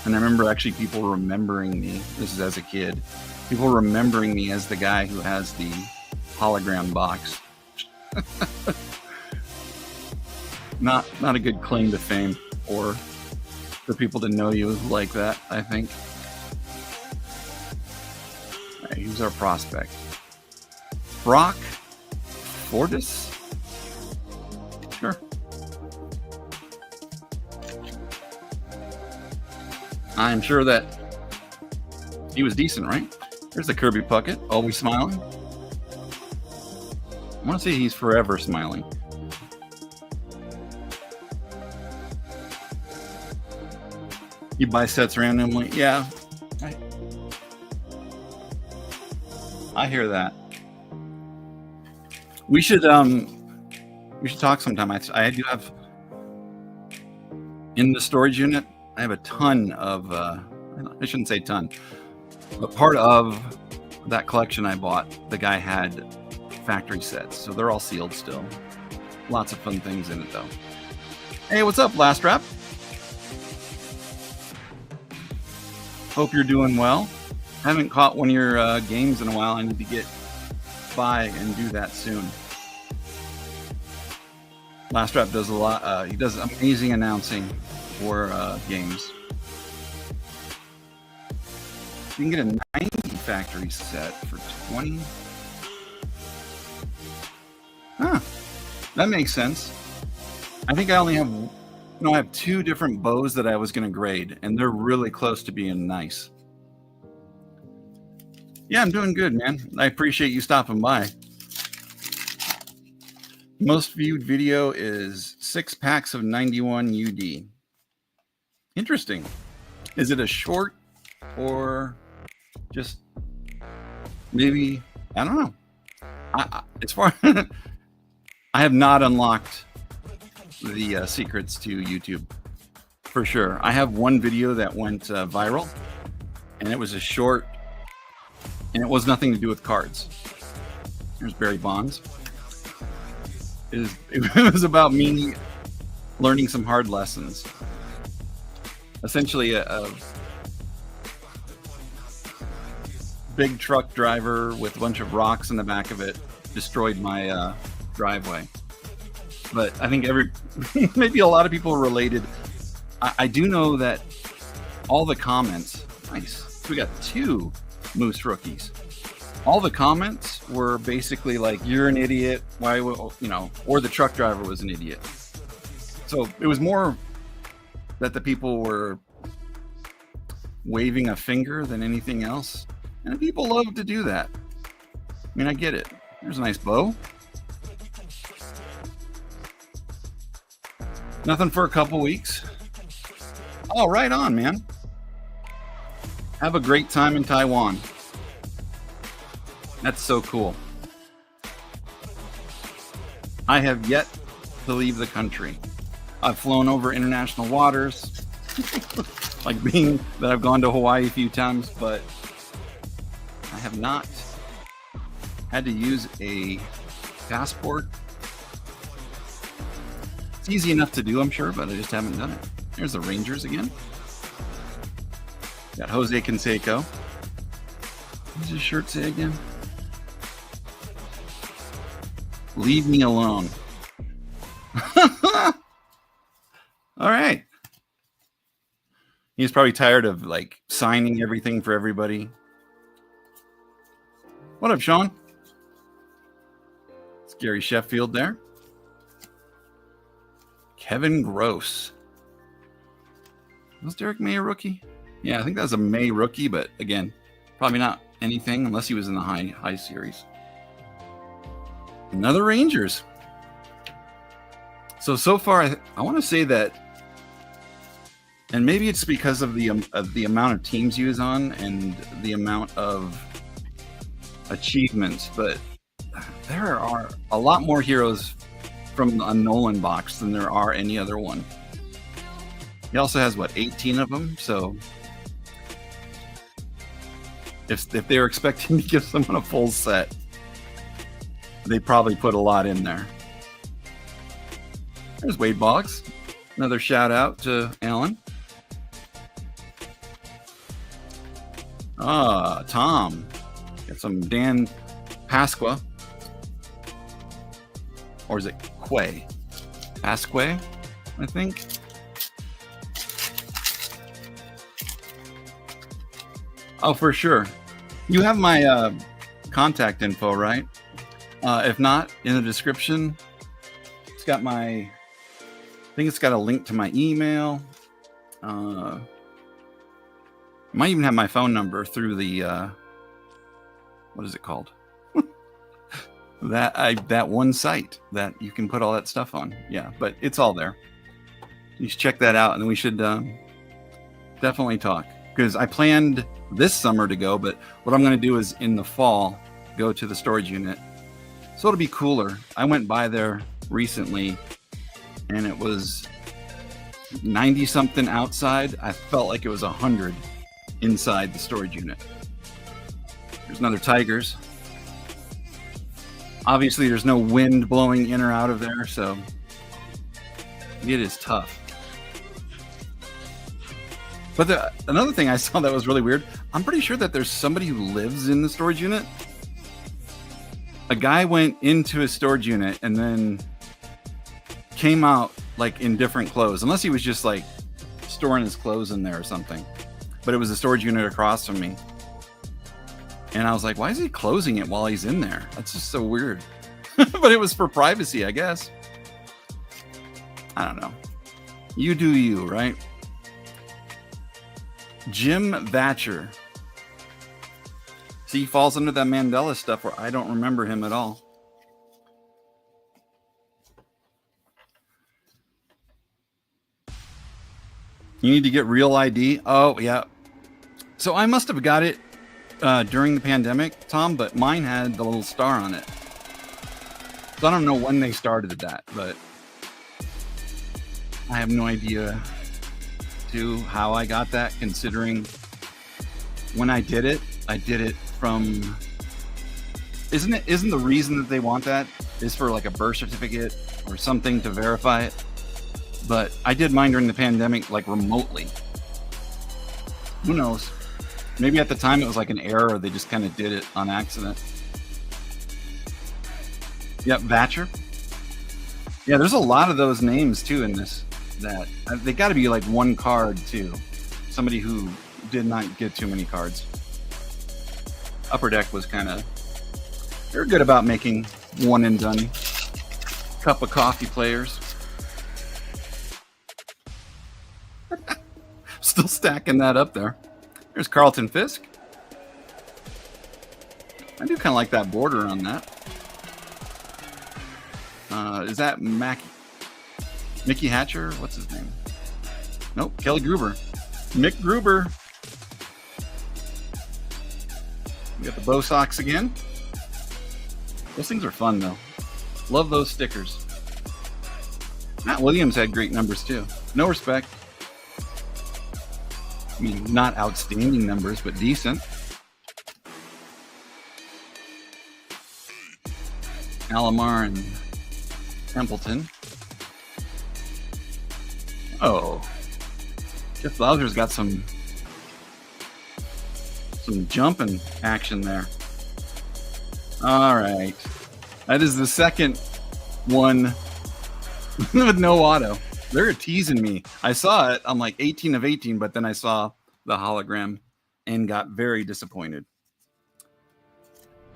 And I remember actually people remembering me. This is as a kid. People remembering me as the guy who has the hologram box. Not a good claim to fame, or for people to know you like that, I think. All right, who's our prospect? Brock Fortis? Sure. I'm sure that he was decent, right? There's the Kirby Puckett, always smiling. I want to say he's forever smiling. You buy sets randomly? Yeah. I hear that. We should talk sometime. I do have in the storage unit. I have a ton of I shouldn't say ton, but part of that collection I bought, the guy had factory sets, so they're all sealed still. Lots of fun things in it though. Hey, what's up, Last Rap? Hope you're doing well. Haven't caught one of your games in a while. I need to get by and do that soon. Last Rap does a lot. He does amazing announcing for games. You can get a 90 factory set for 20. Huh. That makes sense. I think I only have, I have 2 different bows that I was going to grade, and they're really close to being nice. Yeah, I'm doing good, man. I appreciate you stopping by. Most viewed video is 6 packs of 91 UD. Interesting. Is it a short or just maybe, I don't know. As far I have not unlocked the secrets to YouTube for sure. I have one video that went viral, and it was a short, and it was nothing to do with cards. Here's Barry Bonds. It was about me learning some hard lessons. Essentially, a big truck driver with a bunch of rocks in the back of it destroyed my driveway. But I think maybe a lot of people related. I do know that all the comments, nice. We got 2 Moose rookies. All the comments were basically like, "You're an idiot. Why, or the truck driver was an idiot." So it was more that the people were waving a finger than anything else. And people love to do that. I mean, I get it. There's a nice bow. Nothing for a couple weeks. Oh, right on, man. Have a great time in Taiwan. That's so cool. I have yet to leave the country. I've flown over international waters, like being that I've gone to Hawaii a few times, but I have not had to use a passport. It's easy enough to do, I'm sure, but I just haven't done it. There's the Rangers again. Got Jose Canseco. What does his shirt say again? Leave me alone. All right. He's probably tired of like signing everything for everybody. What up, Sean? It's Gary Sheffield there. Kevin Gross. Was Derek May a rookie? Yeah, I think that was a May rookie, but again, probably not anything unless he was in the high series. Another Rangers. So far, I want to say that, and maybe it's because of the amount of teams he was on and the amount of achievements, but there are a lot more heroes from a Nolan box than there are any other one. He also has, what, 18 of them? So if they were expecting to give someone a full set, they probably put a lot in there. There's Wade Boggs. Another shout out to Alan. Tom. Got some Dan Pasqua. Or is it Quay? Pasque, I think. Oh, for sure. You have my contact info, right? If not, in the description, it's got I think it's got a link to my email. Might even have my phone number through the, what is it called? that one site that you can put all that stuff on. Yeah, but it's all there. You should check that out, and we should definitely talk. Because I planned this summer to go, but what I'm going to do is in the fall, go to the storage unit. So it'll be cooler. I went by there recently and it was 90 something outside. I felt like it was 100 inside the storage unit. There's another Tigers. Obviously there's no wind blowing in or out of there, so it is tough. But another thing I saw that was really weird, I'm pretty sure that there's somebody who lives in the storage unit. A guy went into his storage unit and then came out like in different clothes, unless he was just like storing his clothes in there or something. But it was a storage unit across from me. And I was like, why is he closing it while he's in there? That's just so weird. But it was for privacy, I guess. I don't know. You do you, right? Jim Vatcher. See, he falls under that Mandela stuff where I don't remember him at all. You need to get real ID. Oh, yeah. So I must have got it during the pandemic, Tom, but mine had the little star on it. So I don't know when they started that, but I have no idea how I got that, considering when I did it from, isn't the reason that they want that is for like a birth certificate or something to verify it? But I did mine during the pandemic, like remotely. Who knows? Maybe at the time it was like an error, or they just kind of did it on accident. Yep, Vatcher. Yeah, there's a lot of those names too in this. That they got to be like one card too. Somebody who did not get too many cards. Upper Deck was kind of, they're good about making one and done cup of coffee players. Still stacking that up there. There's Carlton Fisk. I do kind of like that border on that. Is that Mickey Hatcher? What's his name? Nope, Kelly Gruber. Mick Gruber. We got the Bo Sox again. Those things are fun though. Love those stickers. Matt Williams had great numbers too. No respect. I mean, not outstanding numbers, but decent. Alomar and Templeton. Oh, Jeff Blauser's got some jumping action there. All right, that is the second one with no auto. They're teasing me. I saw it. I'm like 18 of 18, but then I saw the hologram and got very disappointed.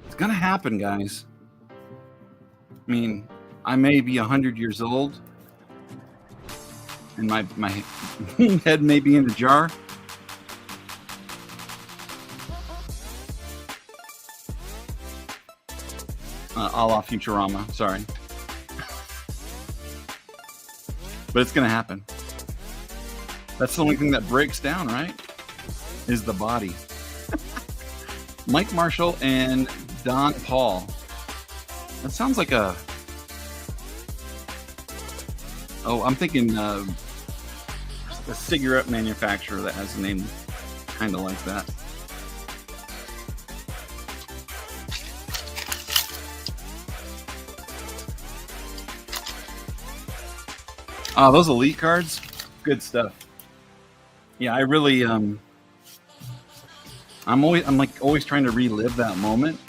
It's gonna happen, guys. I mean, I may be 100 years old and my head may be in a jar. A la Futurama, sorry. But it's going to happen. That's the only thing that breaks down, right? Is the body. Mike Marshall and Don Paul. That sounds like a... Oh, I'm thinking a cigarette manufacturer that has a name kind of like that. Oh, those elite cards, good stuff. Yeah, I really, I'm always trying to relive that moment.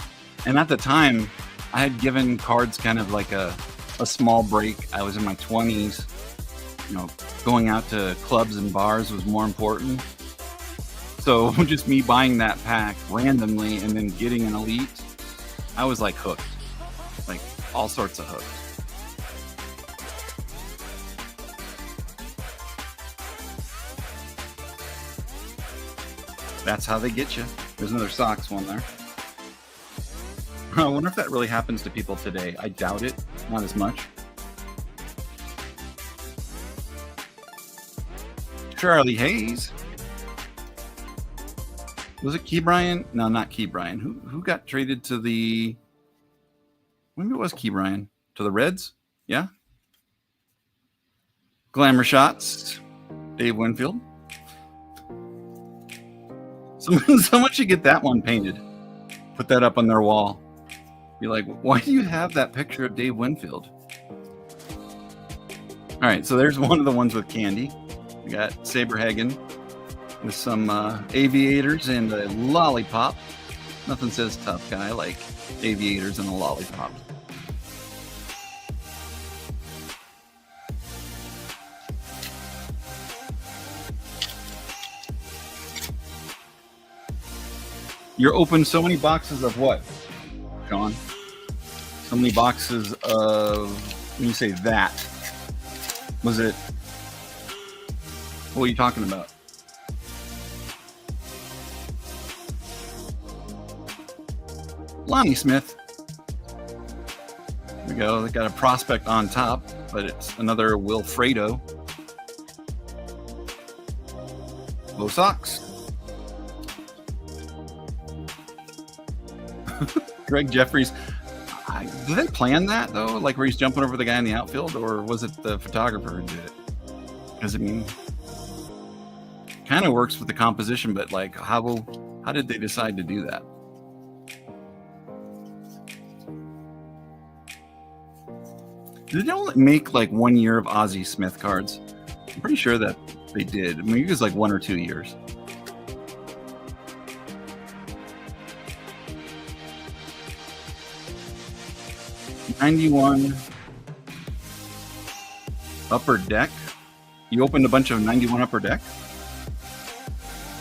And at the time, I had given cards kind of like a small break. I was in my 20s. You know, going out to clubs and bars was more important. So just me buying that pack randomly and then getting an elite, I was like hooked, like all sorts of hooked. That's how they get you. There's another Sox one there. I wonder if that really happens to people today. I doubt it. Not as much. Charlie Hayes. Was it Key Bryan? No, not Key Bryan. Who got traded to the... Maybe it was Key Bryan. To the Reds? Yeah. Glamour Shots. Dave Winfield. Someone should get that one painted. Put that up on their wall. Be like, why do you have that picture of Dave Winfield? All right, so there's one of the ones with candy. We got Saberhagen with some aviators and a lollipop. Nothing says tough guy like aviators and a lollipop. You're open so many boxes of what, Sean? So many boxes of, when you say that, was it, what are you talking about? Lonnie Smith. There we go. They got a prospect on top, but it's another Wilfredo. Low Sox. Greg Jeffries. Did they plan that though? Like where he's jumping over the guy in the outfield, or was it the photographer who did it? Because I mean, kind of works with the composition, but like how did they decide to do that? Did they only make like 1 year of Ozzie Smith cards? I'm pretty sure that they did. I mean, it was like 1 or 2 years. '91 Upper Deck. You opened a bunch of '91 Upper Deck?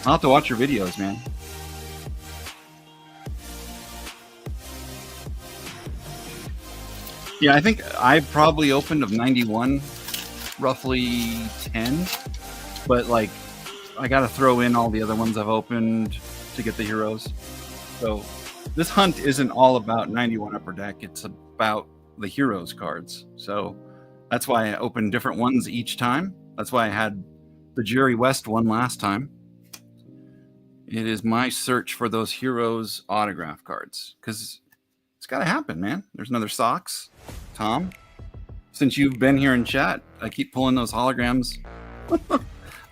I'll have to watch your videos, man. Yeah, I think I probably opened of '91 roughly 10, but like I got to throw in all the other ones I've opened to get the heroes. So this hunt isn't all about '91 Upper Deck. It's about the heroes cards. So that's why I opened different ones each time. That's why I had the Jerry West one last time. It is my search for those heroes autograph cards because it's got to happen, man. There's another Sox. Tom, since you've been here in chat, I keep pulling those holograms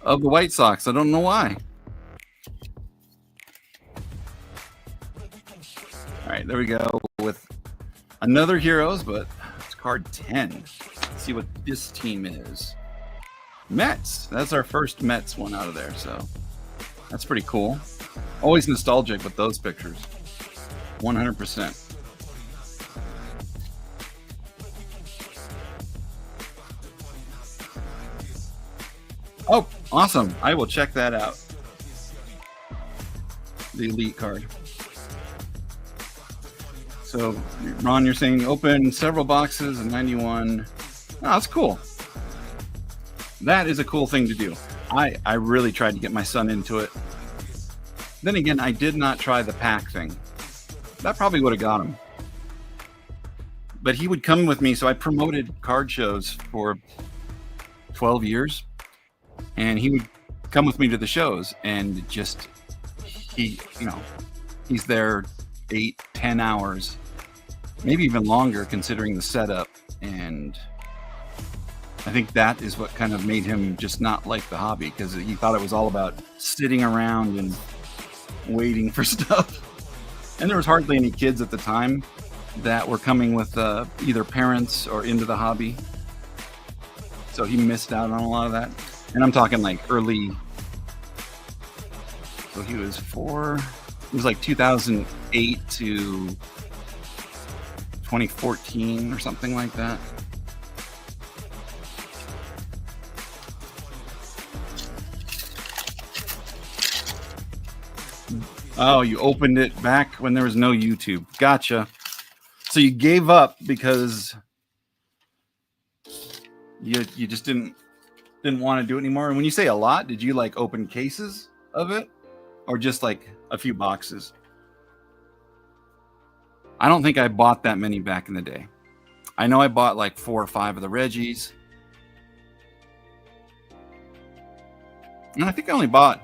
of the White Sox. I don't know why. All right, there we go with another heroes, but it's card 10. Let's see what this team is. Mets. That's our first Mets one out of there, so that's pretty cool. Always nostalgic with those pictures. 100%. Oh, awesome. I will check that out. The elite card. So, Ron, you're saying open several boxes of '91. Oh, that's cool. That is a cool thing to do. I really tried to get my son into it. Then again, I did not try the pack thing. That probably would have got him. But he would come with me, so I promoted card shows for 12 years. And he would come with me to the shows, and just he's there 8-10 hours, maybe even longer considering the setup. And I think that is what kind of made him just not like the hobby, because he thought it was all about sitting around and waiting for stuff. And there was hardly any kids at the time that were coming with either parents or into the hobby, so he missed out on a lot of that. And I'm talking like early, so he was 4, it was like 2008 to 2014 or something like that. Oh, you opened it back when there was no YouTube. Gotcha. So you gave up because you just didn't want to do it anymore. And when you say a lot, did you like open cases of it or just like a few boxes? I don't think I bought that many back in the day. I know I bought like 4 or 5 of the Reggies. And I think I only bought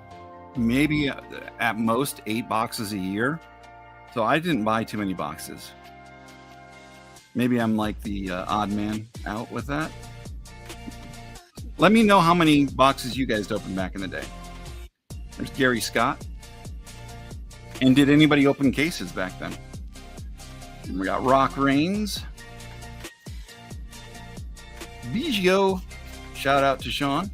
maybe at most 8 boxes a year. So I didn't buy too many boxes. Maybe I'm like the odd man out with that. Let me know how many boxes you guys opened back in the day. There's Gary Scott. And did anybody open cases back then? And we got Rock Reigns. Biggio. Shout out to Sean.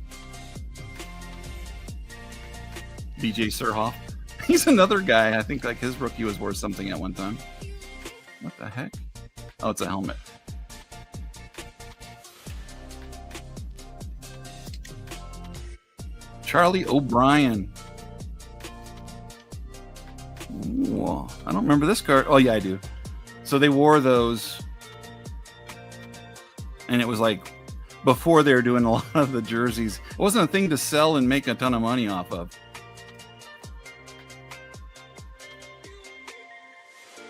BJ Surhoff. He's another guy. I think like his rookie was worth something at one time. What the heck? Oh, it's a helmet. Charlie O'Brien. Ooh, I don't remember this card. Oh, yeah, I do. So they wore those. And it was like before they were doing a lot of the jerseys. It wasn't a thing to sell and make a ton of money off of.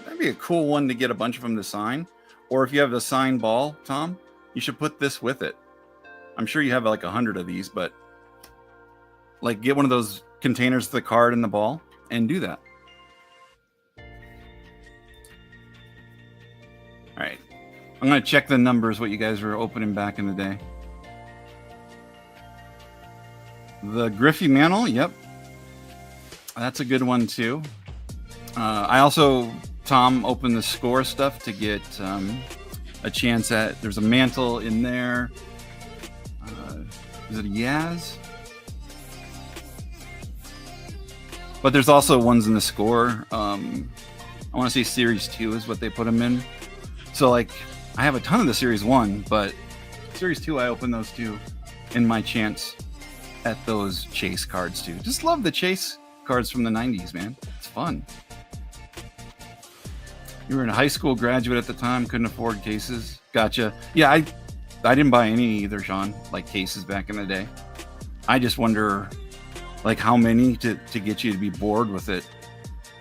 That'd be a cool one to get a bunch of them to sign. Or if you have the signed ball, Tom, you should put this with it. I'm sure you have like 100 of these, but like get one of those containers with the card and the ball and do that. All right. I'm going to check the numbers, what you guys were opening back in the day. The Griffey Mantle, yep. That's a good one too. I also, Tom, opened the score stuff to get a chance at, there's a Mantle in there. Is it a Yaz? But there's also ones in the score. I want to say Series 2 is what they put them in. So like, I have a ton of the Series 1, but Series 2, I opened those two in my chance at those chase cards too. Just love the chase cards from the 90s, man. It's fun. You were a high school graduate at the time, couldn't afford cases. Gotcha. Yeah, I didn't buy any either, Sean, like cases back in the day. I just wonder like how many to get you to be bored with it.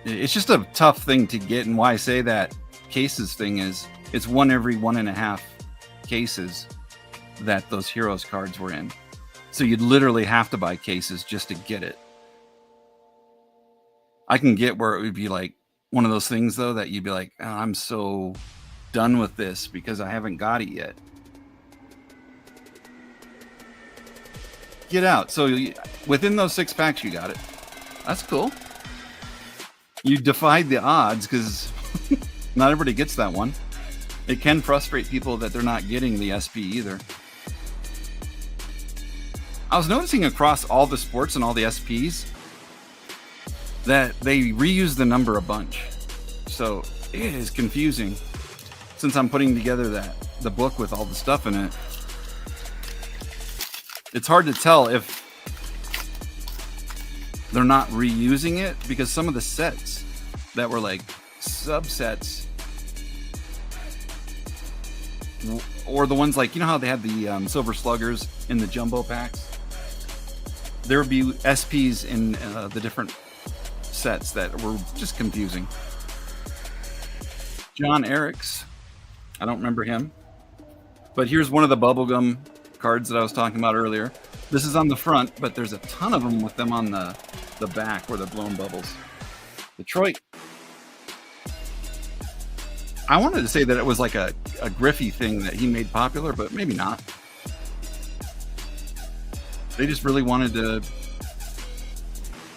It's just a tough thing to get, and why I say that cases thing is it's one every 1.5 cases that those Heroes cards were in. So you'd literally have to buy cases just to get it. I can get where it would be like one of those things though that you'd be like, oh, I'm so done with this because I haven't got it yet. Get out. So within those 6 packs, you got it. That's cool. You defied the odds because not everybody gets that one. It can frustrate people that they're not getting the SP either. I was noticing across all the sports and all the SPs that they reuse the number a bunch. So it is confusing since I'm putting together the book with all the stuff in it. It's hard to tell if they're not reusing it because some of the sets that were like subsets or the ones like, you know how they had the Silver Sluggers in the jumbo packs? There would be SPs in the different sets that were just confusing. John Eriks, I don't remember him, but here's one of the bubblegum cards that I was talking about earlier. This is on the front, but there's a ton of them with them on the back where they're blown bubbles. Detroit. I wanted to say that it was like a Griffey thing that he made popular, but maybe not. They just really wanted to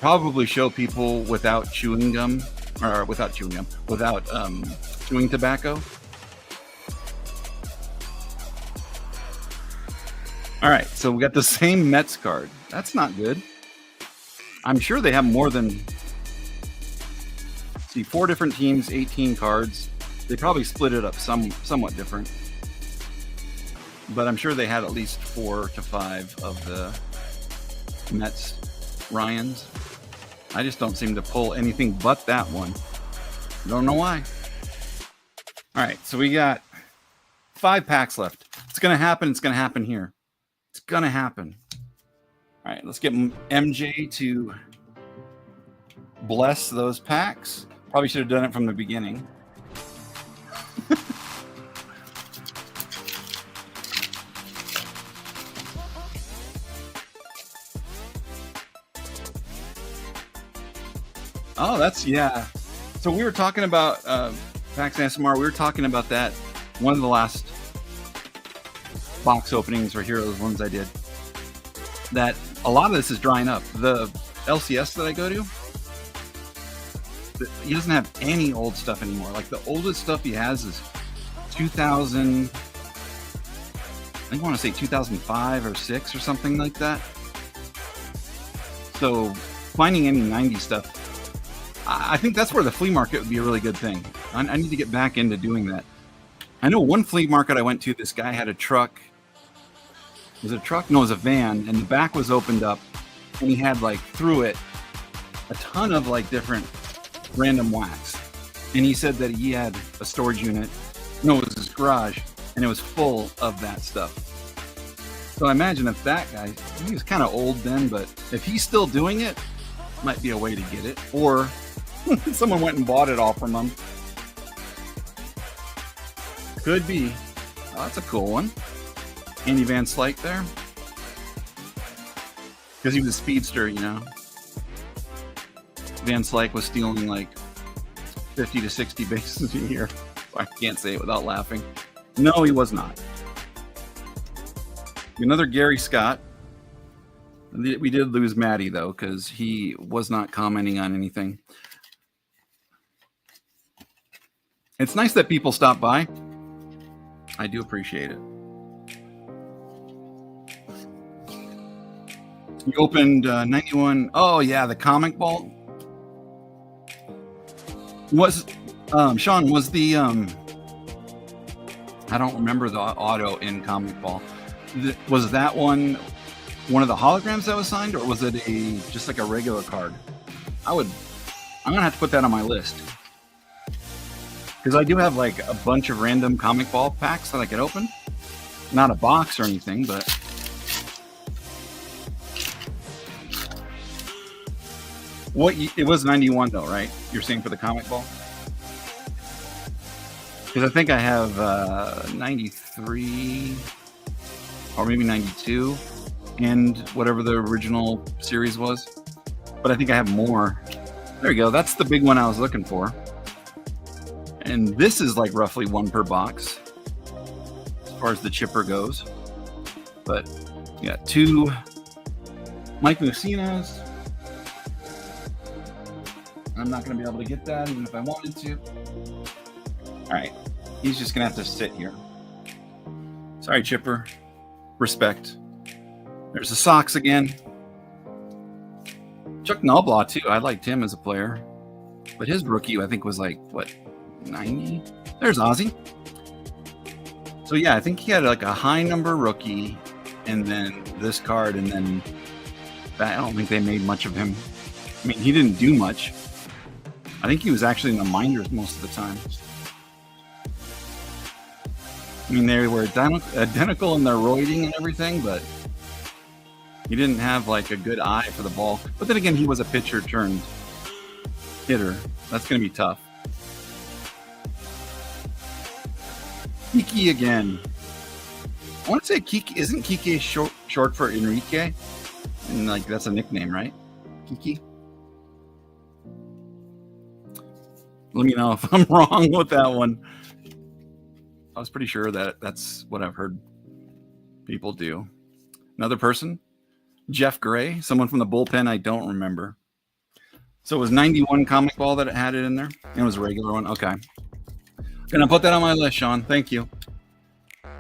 probably show people without chewing gum, or without chewing tobacco. All right, so we got the same Mets card. That's not good. I'm sure they have more than, see, 4 different teams, 18 cards. They probably split it up somewhat different. But I'm sure they had at least 4 to 5 of the Mets Ryans. I just don't seem to pull anything but that one. Don't know why. All right, so we got 5 packs left. It's going to happen. It's going to happen here. It's going to happen. All right, let's get MJ to bless those packs. Probably should have done it from the beginning. Oh, that's, yeah. So we were talking about Pax ASMR. We were talking about that. One of the last box openings for Heroes ones I did. That a lot of this is drying up. The LCS that I go to, he doesn't have any old stuff anymore. Like the oldest stuff he has is 2000. I think I want to say 2005 or 6 or something like that. So finding any 90s stuff, I think that's where the flea market would be a really good thing. I need to get back into doing that. I know one flea market I went to, this guy had a truck. Was it a truck? No, it was a van, and the back was opened up, and he had like through it a ton of like different random wax. And he said that he had a storage unit. No, it was his garage, and it was full of that stuff. So I imagine if that guy, he was kind of old then, but if he's still doing it, might be a way to get it. Or someone went and bought it all from him. Could be. Oh, that's a cool one. Andy Van Slyke there. Because he was a speedster, you know. Van Slyke was stealing like 50 to 60 bases a year. I can't say it without laughing. No, he was not. Another Gary Scott. We did lose Maddie, though, because he was not commenting on anything. It's nice that people stop by. I do appreciate it. You opened 91. Oh, yeah, the comic ball. Was Sean, was the I don't remember the auto in comic ball. Was that one of the holograms that was signed, or was it just like a regular card? I'm gonna have to put that on my list, because I do have like a bunch of random comic ball packs that I could open. Not a box or anything, but it was 91 though, right? You're saying for the comic ball? Because I think I have 93 or maybe 92 and whatever the original series was. But I think I have more. There you go. That's the big one I was looking for. And this is like roughly one per box as far as the chipper goes. But yeah, 2 Mike Mussina's. I'm not going to be able to get that even if I wanted to. All right. He's just going to have to sit here. Sorry, Chipper. Respect. There's the socks again. Chuck Nalblaw, too. I liked him as a player. But his rookie, I think, was like, what, 90? There's Ozzy. So, yeah, I think he had like a high number rookie and then this card. And then I don't think they made much of him. I mean, he didn't do much. I think he was actually in the minors most of the time. I mean, they were identical in their roiding and everything, but he didn't have like a good eye for the ball. But then again, he was a pitcher turned hitter. That's going to be tough. Kiki again. I want to say Kiki. Isn't Kiki short for Enrique? And like that's a nickname, right? Kiki. Let me know if I'm wrong with that one. I was pretty sure that that's what I've heard people do. Another person, Jeff Gray, someone from the bullpen. I don't remember. So it was 91 comic ball that it had it in there. It was a regular one. Okay. Gonna put that on my list, Sean. Thank you.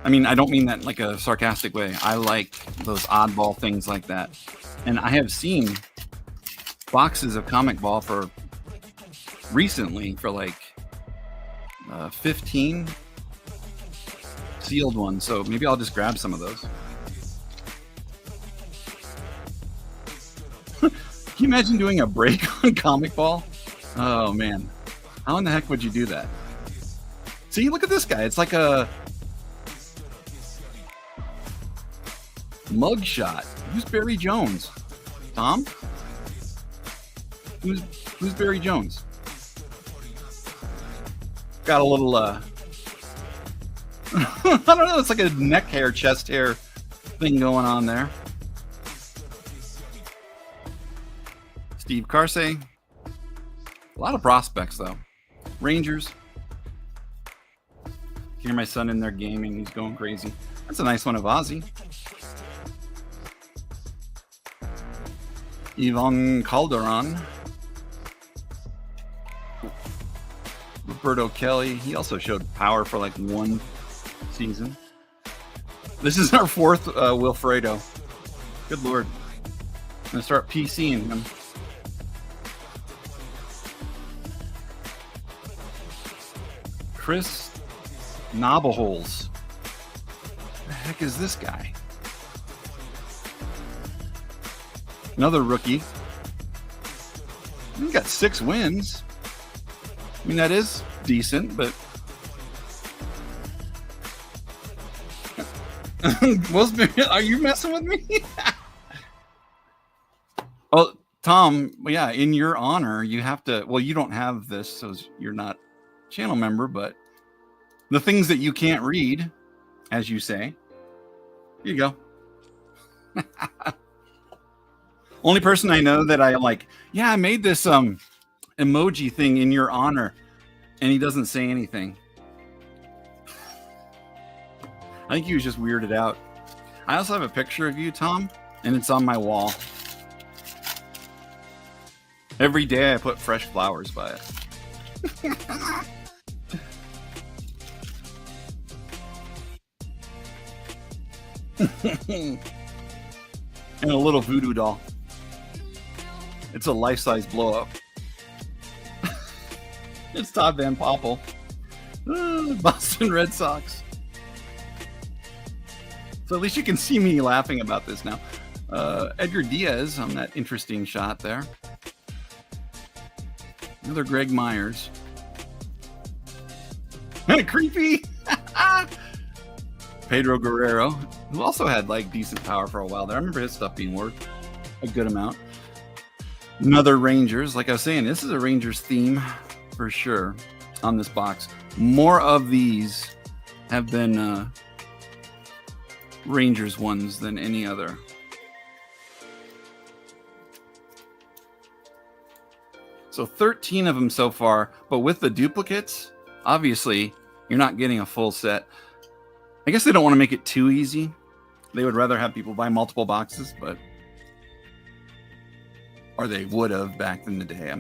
I mean, I don't mean that in like a sarcastic way. I like those oddball things like that. And I have seen boxes of comic ball for recently for like 15 sealed ones. So maybe I'll just grab some of those. Can you imagine doing a break on comic ball? Oh man, how in the heck would you do that? See, look at this guy. It's like a mug shot. Who's Barry Jones? Tom? Who's Barry Jones? Got a little I don't know, it's like a neck hair, chest hair thing going on there. Steve Carsey. A lot of prospects, though. Rangers. Hear my son in there gaming. He's going crazy. That's a nice one of Ozzy. Ivan Calderon. Roberto Kelly. He also showed power for like one season. This is our fourth Wilfredo. Good Lord. I'm going to start PCing him. Chris Knobbleholes. What the heck is this guy? Another rookie. He's got 6 wins. I mean, that is decent, but are you messing with me? Oh, Tom, yeah, in your honor, you have to, well, you don't have this, so you're not a channel member, but the things that you can't read, as you say, here you go. Only person I know that I like, yeah, I made this emoji thing in your honor, and he doesn't say anything. I think he was just weirded out. I also have a picture of you, Tom, and it's on my wall. Every day I put fresh flowers by it. And a little voodoo doll. It's a life-size blow-up. It's Todd Van Poppel. Boston Red Sox. So at least you can see me laughing about this now. Edgar Diaz on that interesting shot there. Another Greg Myers. Creepy. Pedro Guerrero, who also had like decent power for a while there. I remember his stuff being worth a good amount. Another Rangers. Like I was saying, this is a Rangers theme for sure on this box. More of these have been Rangers ones than any other. So 13 of them so far, but with the duplicates, obviously you're not getting a full set. I guess they don't want to make it too easy. They would rather have people buy multiple boxes, but or they would have back in the day.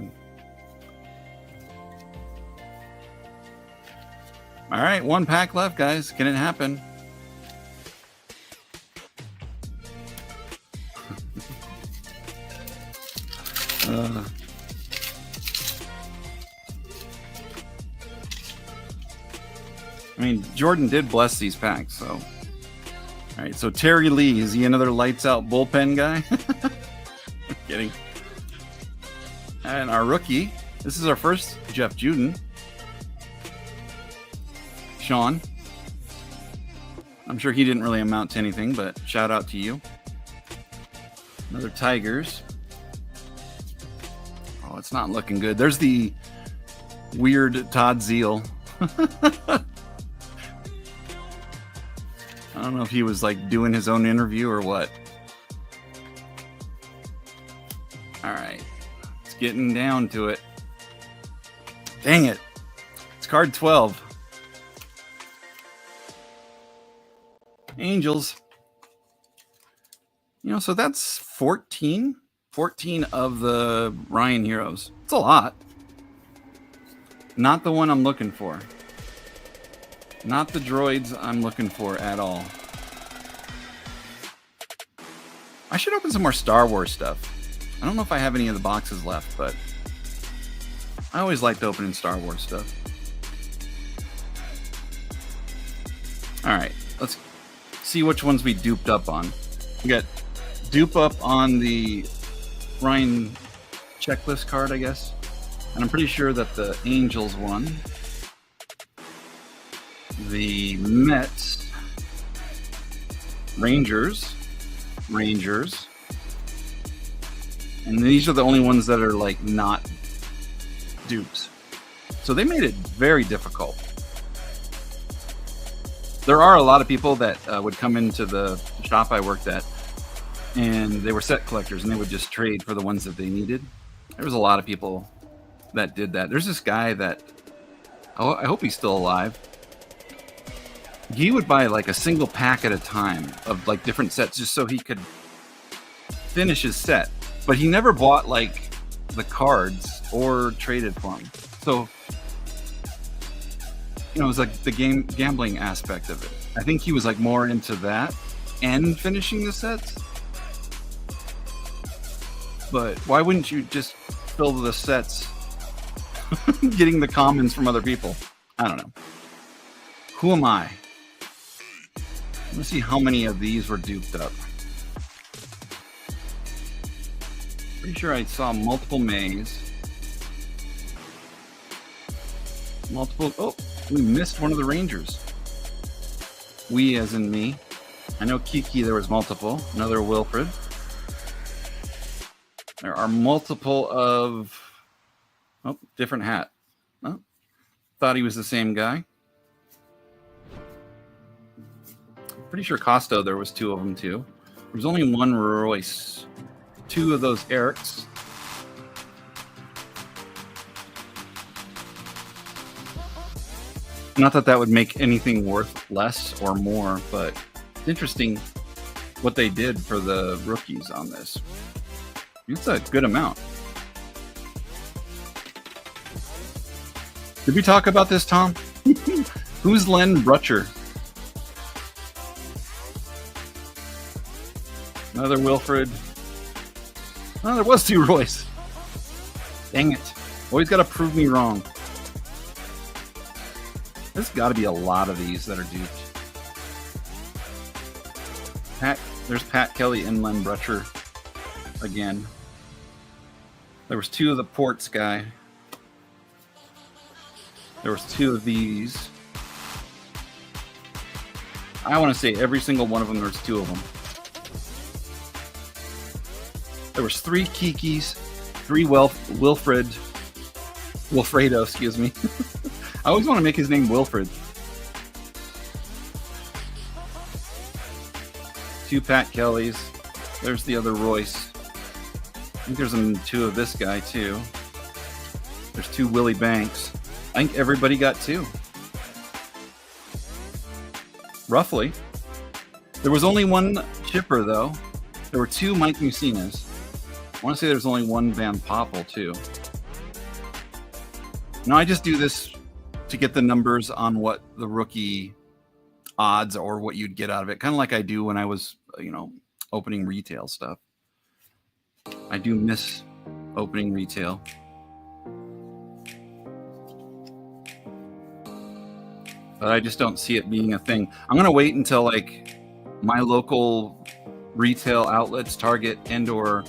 All right, 1 pack left, guys. Can it happen? I mean, Jordan did bless these packs, so. All right, so Terry Lee, is he another lights out bullpen guy? I'm kidding. And our rookie, this is our first Jeff Juden. Sean. I'm sure he didn't really amount to anything, but shout out to you. Another Tigers. Oh, it's not looking good. There's the weird Todd Zeal. I don't know if he was like doing his own interview or what. All right. It's getting down to it. Dang it. It's card 12. Angels. You know, so that's 14 of the Ryan Heroes. It's a lot. Not the one I'm looking for. Not the droids I'm looking for at all. I should open some more Star Wars stuff. I don't know if I have any of the boxes left, but I always liked opening Star Wars stuff. All right, let's see which ones we duped up on. We got dupe up on the Ryan checklist card, I guess. And I'm pretty sure that the Angels won. The Mets, Rangers, and these are the only ones that are like not dupes. So they made it very difficult. There are a lot of people that would come into the shop I worked at, and they were set collectors, and they would just trade for the ones that they needed. There was a lot of people that did that. There's this guy that, oh, I hope he's still alive. He would buy like a single pack at a time of like different sets just so he could finish his set. But he never bought like the cards or traded for them. So, you know, it was like the gambling aspect of it. I think he was like more into that and finishing the sets. But why wouldn't you just fill the sets getting the commons from other people? I don't know. Who am I? Let's see how many of these were duped up. Pretty sure I saw multiple Mays. Multiple. Oh, we missed one of the Rangers. We, as in me. I know Kiki, there was multiple. Another Wilfred. There are multiple of. Oh, different hat. Oh, thought he was the same guy. Pretty sure Costo, there was two of them too. There's only one Royce. Two of those Erics. Not that that would make anything worth less or more, but it's interesting what they did for the rookies on this. It's a good amount. Did we talk about this, Tom? Who's Len Brutcher? Another Wilfred. Oh, there was two Royce. Dang it. Always got to prove me wrong. There's got to be a lot of these that are duped. There's Pat Kelly and Len Brutcher again. There was two of the Ports guy. There was two of these. I want to say every single one of them, there's two of them. There was three Kikis, three Wilfredo, excuse me. I always want to make his name Wilfred. Two Pat Kellys. There's the other Royce. I think there's two of this guy too. There's two Willie Banks. I think everybody got two. Roughly. There was only one chipper though. There were two Mike Musinas. I want to say there's only one Van Poppel too. Now I just do this to get the numbers on what the rookie odds or what you'd get out of it. Kind of like I do when I was, you know, opening retail stuff. I do miss opening retail. But I just don't see it being a thing. I'm going to wait until like my local retail outlets, Target and or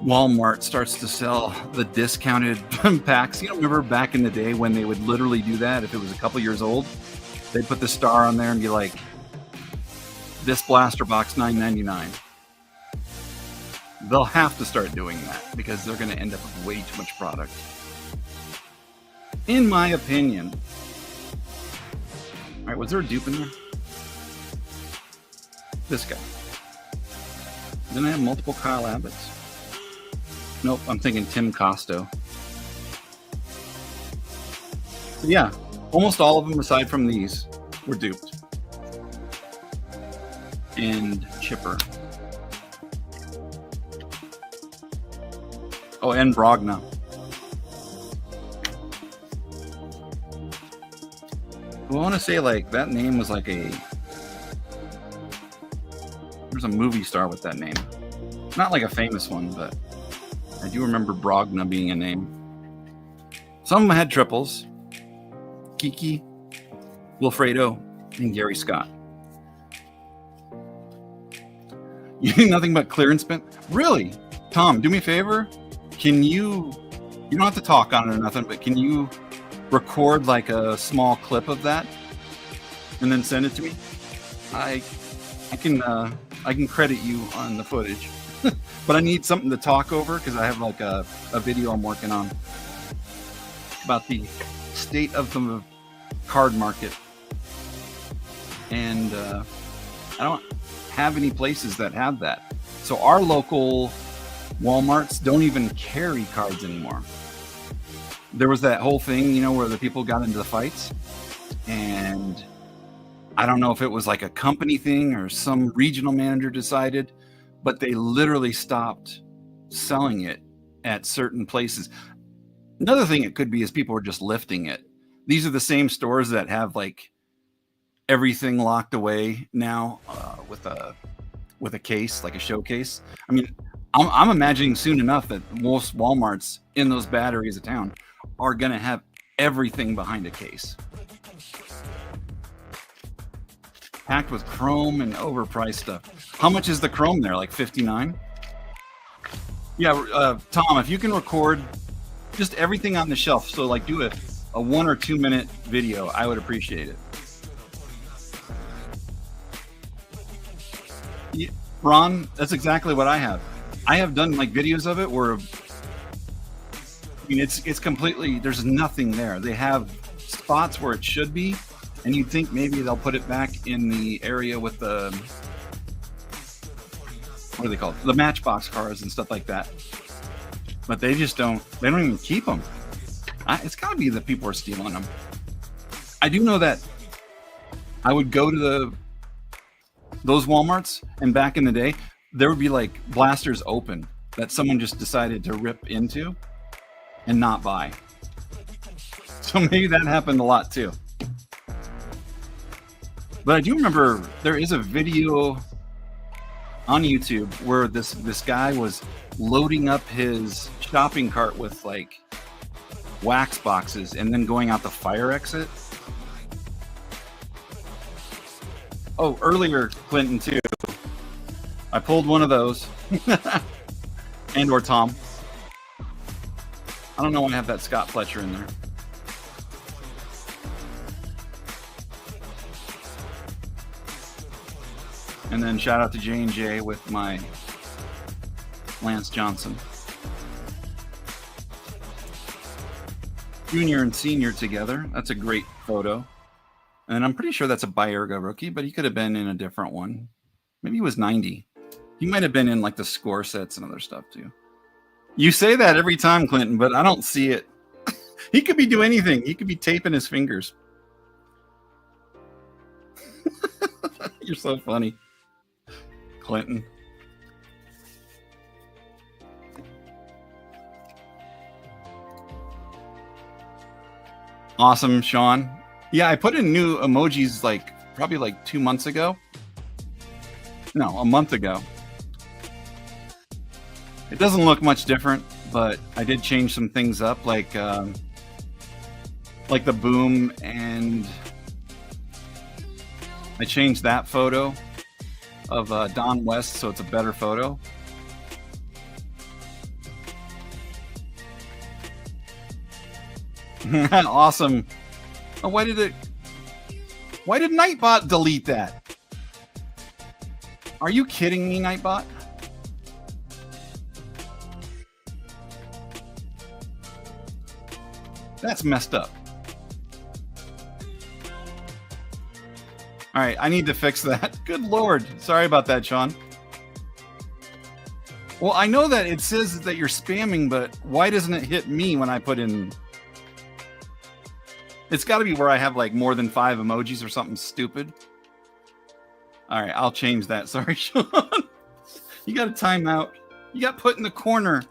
Walmart starts to sell the discounted packs. You know, remember back in the day when they would literally do that if it was a couple years old? They'd put the star on there and be like, this blaster box $9.99. They'll have to start doing that because they're going to end up with way too much product. In my opinion. All right, was there a dupe in there? This guy. Then I have multiple Kyle Abbotts. Nope, I'm thinking Tim Costo. So yeah, almost all of them aside from these were duped. And chipper. Oh, and Brogna. I want to say like that name was like a. There's a movie star with that name. Not like a famous one, but I do remember Brogna being a name. Some of them had triples. Kiki, Wilfredo, and Gary Scott. You need nothing but clearance bin? Really? Tom, do me a favor. Can you don't have to talk on it or nothing, but can you record like a small clip of that and then send it to me? I can credit you on the footage. But I need something to talk over because I have like a video I'm working on about the state of the card market. And I don't have any places that have that. So our local Walmarts don't even carry cards anymore. there was that whole thing, you know, where the people got into the fights, and I don't know if it was like a company thing or some regional manager decided, but they literally stopped selling it at certain places. Another thing it could be is people were just lifting it. These are the same stores that have like everything locked away now with a case, like a showcase. I mean, I'm imagining soon enough that most Walmarts in those bad areas of town are going to have everything behind a case. Packed with chrome and overpriced stuff. How much is the chrome there? Like 59? Yeah, Tom, if you can record just everything on the shelf, so like do a 1 or 2 minute video, I would appreciate it. Yeah, Ron, that's exactly what I have. I have done like videos of it where, I mean, it's completely, there's nothing there. They have spots where it should be, and you'd think maybe they'll put it back in the area with the, what are they called? The Matchbox cars and stuff like that. But they just don't, they don't even keep them. It's gotta be that people are stealing them. I do know that I would go to those Walmarts, and back in the day, there would be like blasters open that someone just decided to rip into and not buy. So maybe that happened a lot too. But I do remember there is a video on YouTube where this guy was loading up his shopping cart with like wax boxes and then going out the fire exit. Oh, earlier, Clinton, too. I pulled one of those. And or Tom. I don't know why I have that Scott Fletcher in there. And then shout out to J&J with my Lance Johnson. Junior and senior together. That's a great photo. And I'm pretty sure that's a Bayerga rookie, but he could have been in a different one. Maybe he was 90. He might have been in like the score sets and other stuff too. You say that every time, Clinton, but I don't see it. He could be doing anything. He could be taping his fingers. You're so funny, Clinton. Awesome, Sean. Yeah, I put in new emojis like probably like 2 months ago. No, a month ago. It doesn't look much different, but I did change some things up, like the boom, and I changed that photo of Don West so it's a better photo. Awesome. Oh, why did Nightbot delete that? Are you kidding me, Nightbot? That's messed up. All right, I need to fix that. Good Lord. Sorry about that, Sean. Well, I know that it says that you're spamming, but why doesn't it hit me when I put in... It's got to be where I have like more than 5 emojis or something stupid. All right, I'll change that. Sorry, Sean. You got a timeout. You got put in the corner.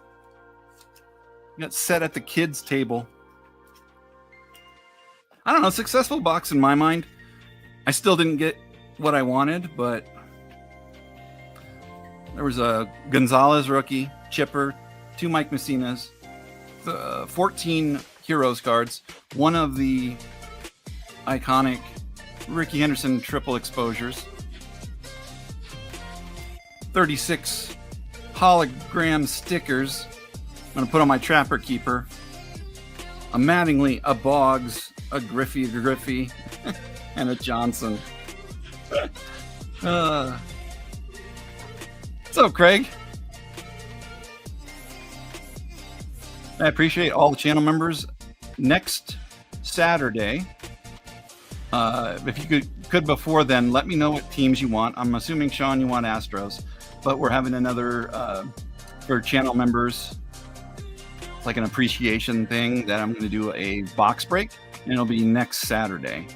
You got set at the kids' table. I don't know. Successful box in my mind. I still didn't get what I wanted, but there was a Gonzalez rookie, chipper, 2 Mike Messinas, 14 Heroes cards, one of the iconic Ricky Henderson triple exposures, 36 hologram stickers. I'm going to put on my Trapper Keeper, a Mattingly, a Boggs, a Griffey, and a Johnson. What's up, Craig? I appreciate all the channel members. Next Saturday, if you could before then, let me know what teams you want. I'm assuming, Sean, you want Astros, but we're having another for channel members. It's like an appreciation thing that I'm going to do a box break, and it'll be next Saturday.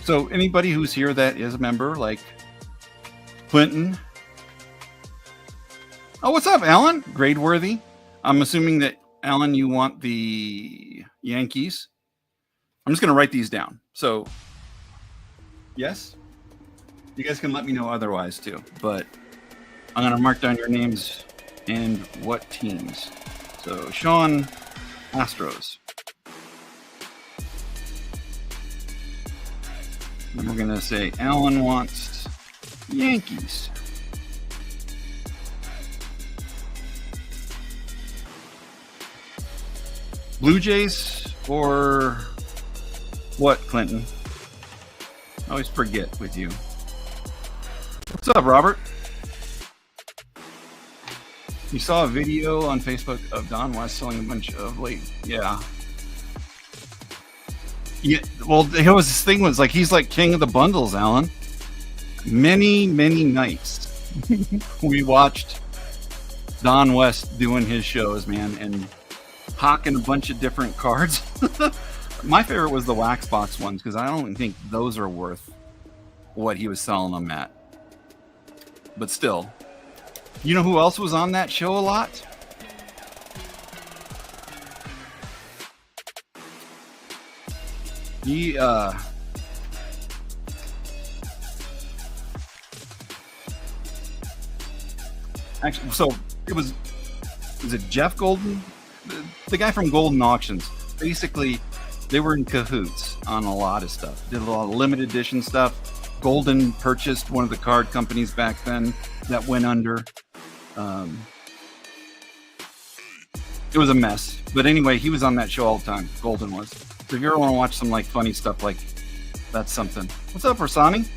So anybody who's here that is a member, like Clinton. Oh, what's up, Alan? Grade worthy. I'm assuming that, Alan, you want the Yankees. I'm just going to write these down. So, yes, you guys can let me know otherwise too. But I'm going to mark down your names and what teams. So, Sean, Astros. And we're going to say Alan wants Yankees. Blue Jays or what, Clinton? I always forget with you. What's up, Robert? You saw a video on Facebook of Donruss selling a bunch of yeah. Yeah, well, it was this thing was like he's like king of the bundles, Alan. Many nights we watched Don West doing his shows, man, and hawking a bunch of different cards. My favorite was the wax box ones because I don't think those are worth what he was selling them at. But still, you know who else was on that show a lot? He actually, so it was it Jeff Golden? The guy from Golden Auctions. Basically, they were in cahoots on a lot of stuff. Did a lot of limited edition stuff. Golden purchased one of the card companies back then that went under. It was a mess. But anyway, he was on that show all the time. Golden was. So if you ever want to watch some like funny stuff, like that's something. What's up, Rasani?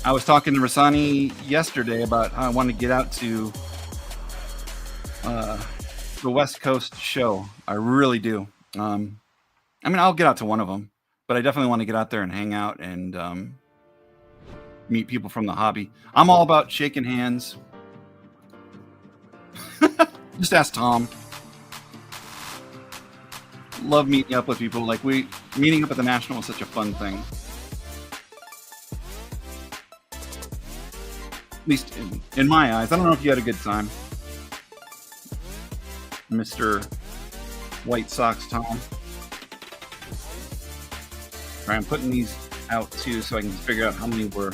I was talking to Rasani yesterday about how I want to get out to the West Coast show. I really do. I mean, I'll get out to one of them, but I definitely want to get out there and hang out and meet people from the hobby. I'm all about shaking hands. Just ask Tom. Love meeting up with people. Like meeting up at the National was such a fun thing. At least in my eyes. I don't know if you had a good time, Mr. White Sox Tom. All right, I'm putting these out too so I can figure out how many were.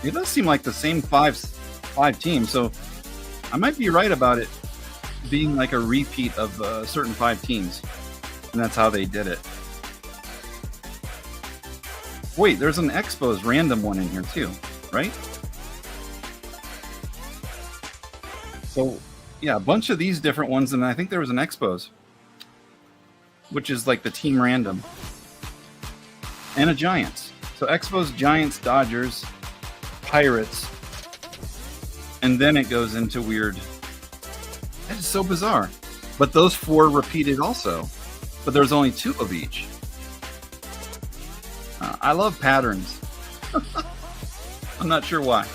It does seem like the same five teams, so I might be right about it being like a repeat of certain 5 teams, and that's how they did it. Wait, there's an Expos random one in here too, right? So, yeah, a bunch of these different ones, and I think there was an Expos, which is like the team random, and a Giants. So Expos, Giants, Dodgers, Pirates, and then it goes into weird. That is so bizarre. But those 4 repeated also, but there's only 2 of each. I love patterns. I'm not sure why.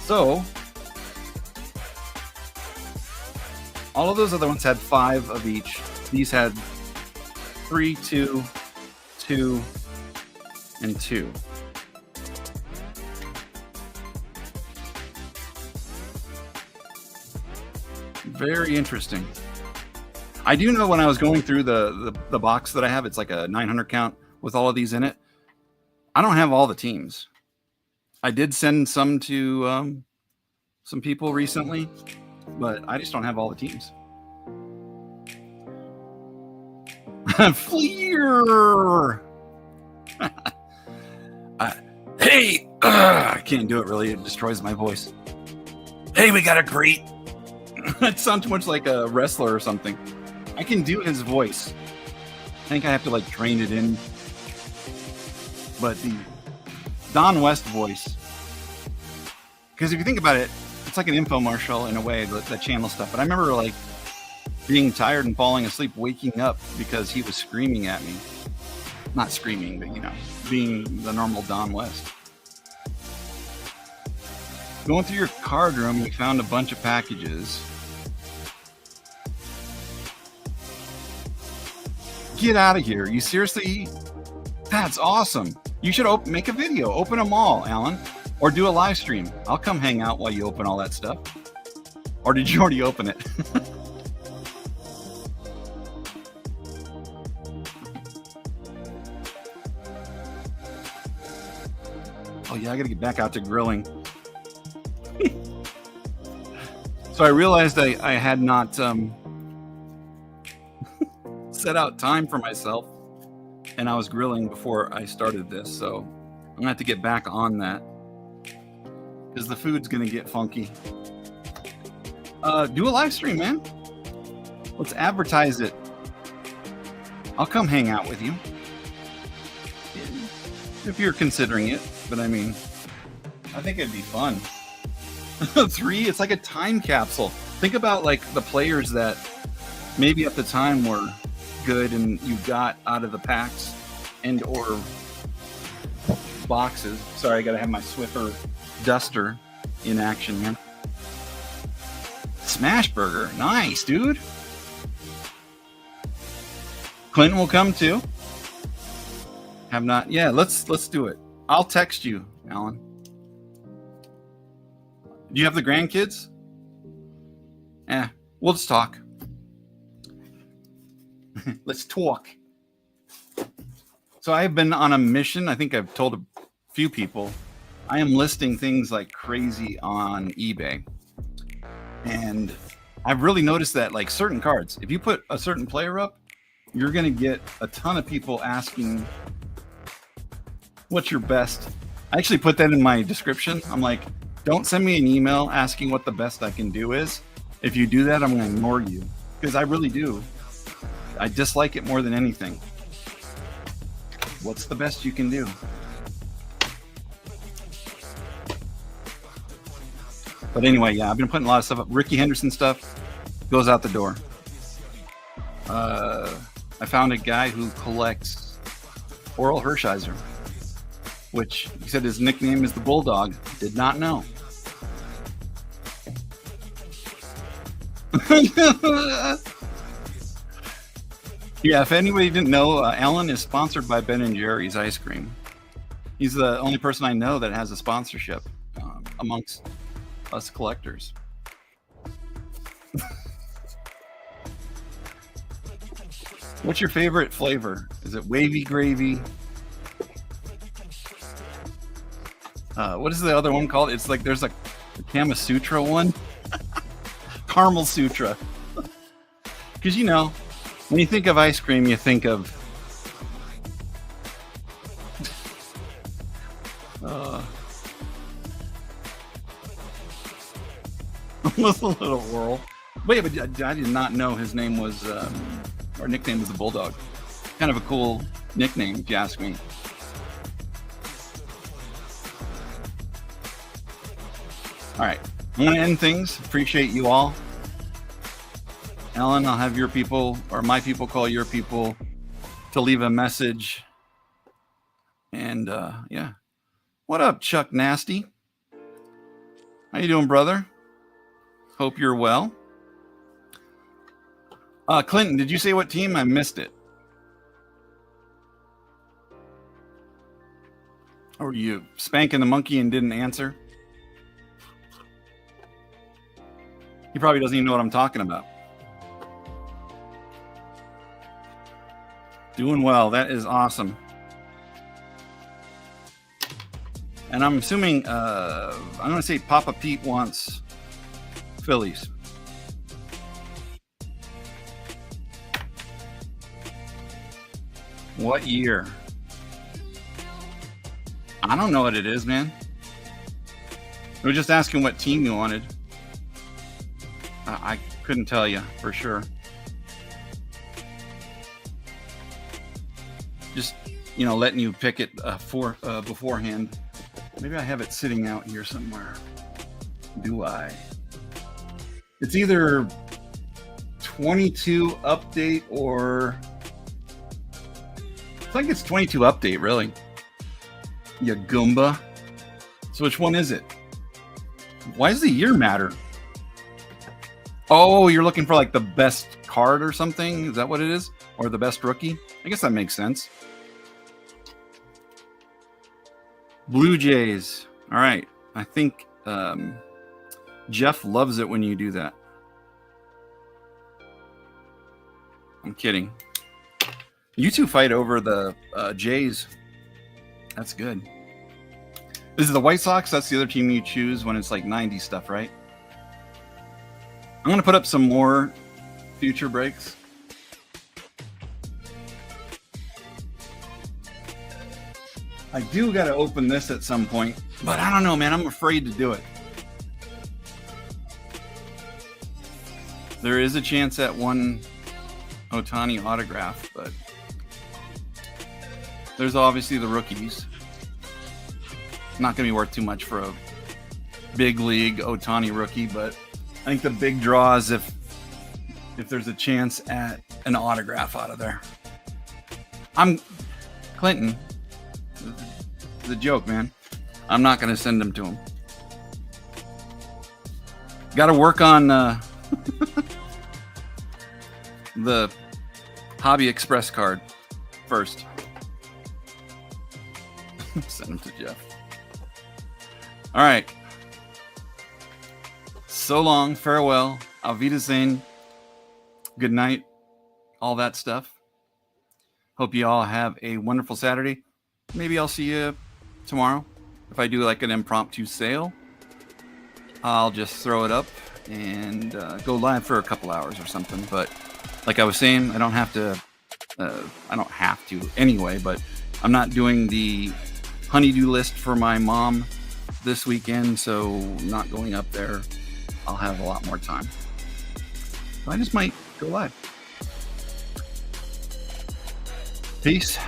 So, all of those other ones had 5 of each. These had 3, 2, 2, and 2. Very interesting. I do know when I was going through the box that I have, it's like a 900 count with all of these in it. I don't have all the teams. I did send some to some people recently, but I just don't have all the teams. Fleer! Hey! I can't do it really. It destroys my voice. Hey, we got a great... That sounds too much like a wrestler or something. I can do his voice. I think I have to like train it in. But the Don West voice, because if you think about it, it's like an infomercial in a way, that channel stuff. But I remember like being tired and falling asleep, waking up because he was screaming at me. Not screaming, but you know, being the normal Don West. Going through your card room, we found a bunch of packages. Get out of here. You seriously? That's awesome. You should make a video. Open them all, Alan. Or do a live stream. I'll come hang out while you open all that stuff. Or did you already open it? Oh yeah, I gotta get back out to grilling. So I realized I had not set out time for myself, and I was grilling before I started this, so I'm gonna have to get back on that because the food's gonna get funky. Do a live stream, man. Let's advertise it. I'll come hang out with you if you're considering it, but I mean, I think it'd be fun. 3, it's like a time capsule. Think about like the players that maybe at the time were good and you got out of the packs and or boxes. Sorry, I gotta have my Swiffer duster in action here. Smash Burger, nice, dude. Clinton will come too. Have not, yeah. Let's do it. I'll text you, Alan. Do you have the grandkids? We'll just talk. Let's talk. So I've been on a mission. I think I've told a few people. I am listing things like crazy on eBay. And I've really noticed that like certain cards, if you put a certain player up, you're going to get a ton of people asking, what's your best? I actually put that in my description. I'm like, don't send me an email asking what the best I can do is. If you do that, I'm going to ignore you because I really do. I dislike it more than anything. What's the best you can do? But anyway, yeah, I've been putting a lot of stuff up. Ricky Henderson stuff goes out the door. I found a guy who collects Oral Hershiser, which he said his nickname is the Bulldog. Did not know. Yeah, if anybody didn't know, Alan is sponsored by Ben & Jerry's ice cream. He's the only person I know that has a sponsorship amongst us collectors. What's your favorite flavor? Is it wavy gravy? What is the other one called? It's like there's like the Kama Sutra one. Caramel Sutra. Because you know, when you think of ice cream, you think of a little whirl. Wait, but I did not know his name was, or nickname was the Bulldog. Kind of a cool nickname, if you ask me. All right, I'm going to end things. Appreciate you all. Alan, I'll have your people or my people call your people to leave a message. And yeah. What up, Chuck Nasty? How you doing, brother? Hope you're well. Clinton, did you say what team? I missed it. Or were you spanking the monkey and didn't answer? He probably doesn't even know what I'm talking about. Doing well. That is awesome. And I'm assuming, I'm going to say Papa Pete wants Phillies. What year? I don't know what it is, man. We were just asking what team you wanted. I couldn't tell you for sure. Just, you know, letting you pick it beforehand. Maybe I have it sitting out here somewhere. Do I? It's either 22 update or It's like it's 22 update, really. You Goomba. So which one is it? Why does the year matter? Oh, you're looking for like the best card or something? Is that what it is? Or the best rookie? I guess that makes sense. Blue Jays. All right. I think Jeff loves it when you do that. I'm kidding. You two fight over the Jays. That's good. This is the White Sox. That's the other team you choose when it's like 90 stuff, right? I'm going to put up some more future breaks. I do got to open this at some point, but I don't know, man. I'm afraid to do it. There is a chance at one Ohtani autograph, but there's obviously the rookies. Not going to be worth too much for a big league Ohtani rookie, but I think the big draw is if there's a chance at an autograph out of there. I'm Clinton. It's a joke, man. I'm not going to send them to him. Got to work on the Hobby Express card first. Send them to Jeff. All right. So long. Farewell. Auf Wiedersehen. Good night. All that stuff. Hope you all have a wonderful Saturday. Maybe I'll see you tomorrow. If I do like an impromptu sale, I'll just throw it up and go live for a couple hours or something. But like I was saying, I don't have to anyway, but I'm not doing the honeydew list for my mom this weekend, so not going up there. I'll have a lot more time. I just might go live. Peace.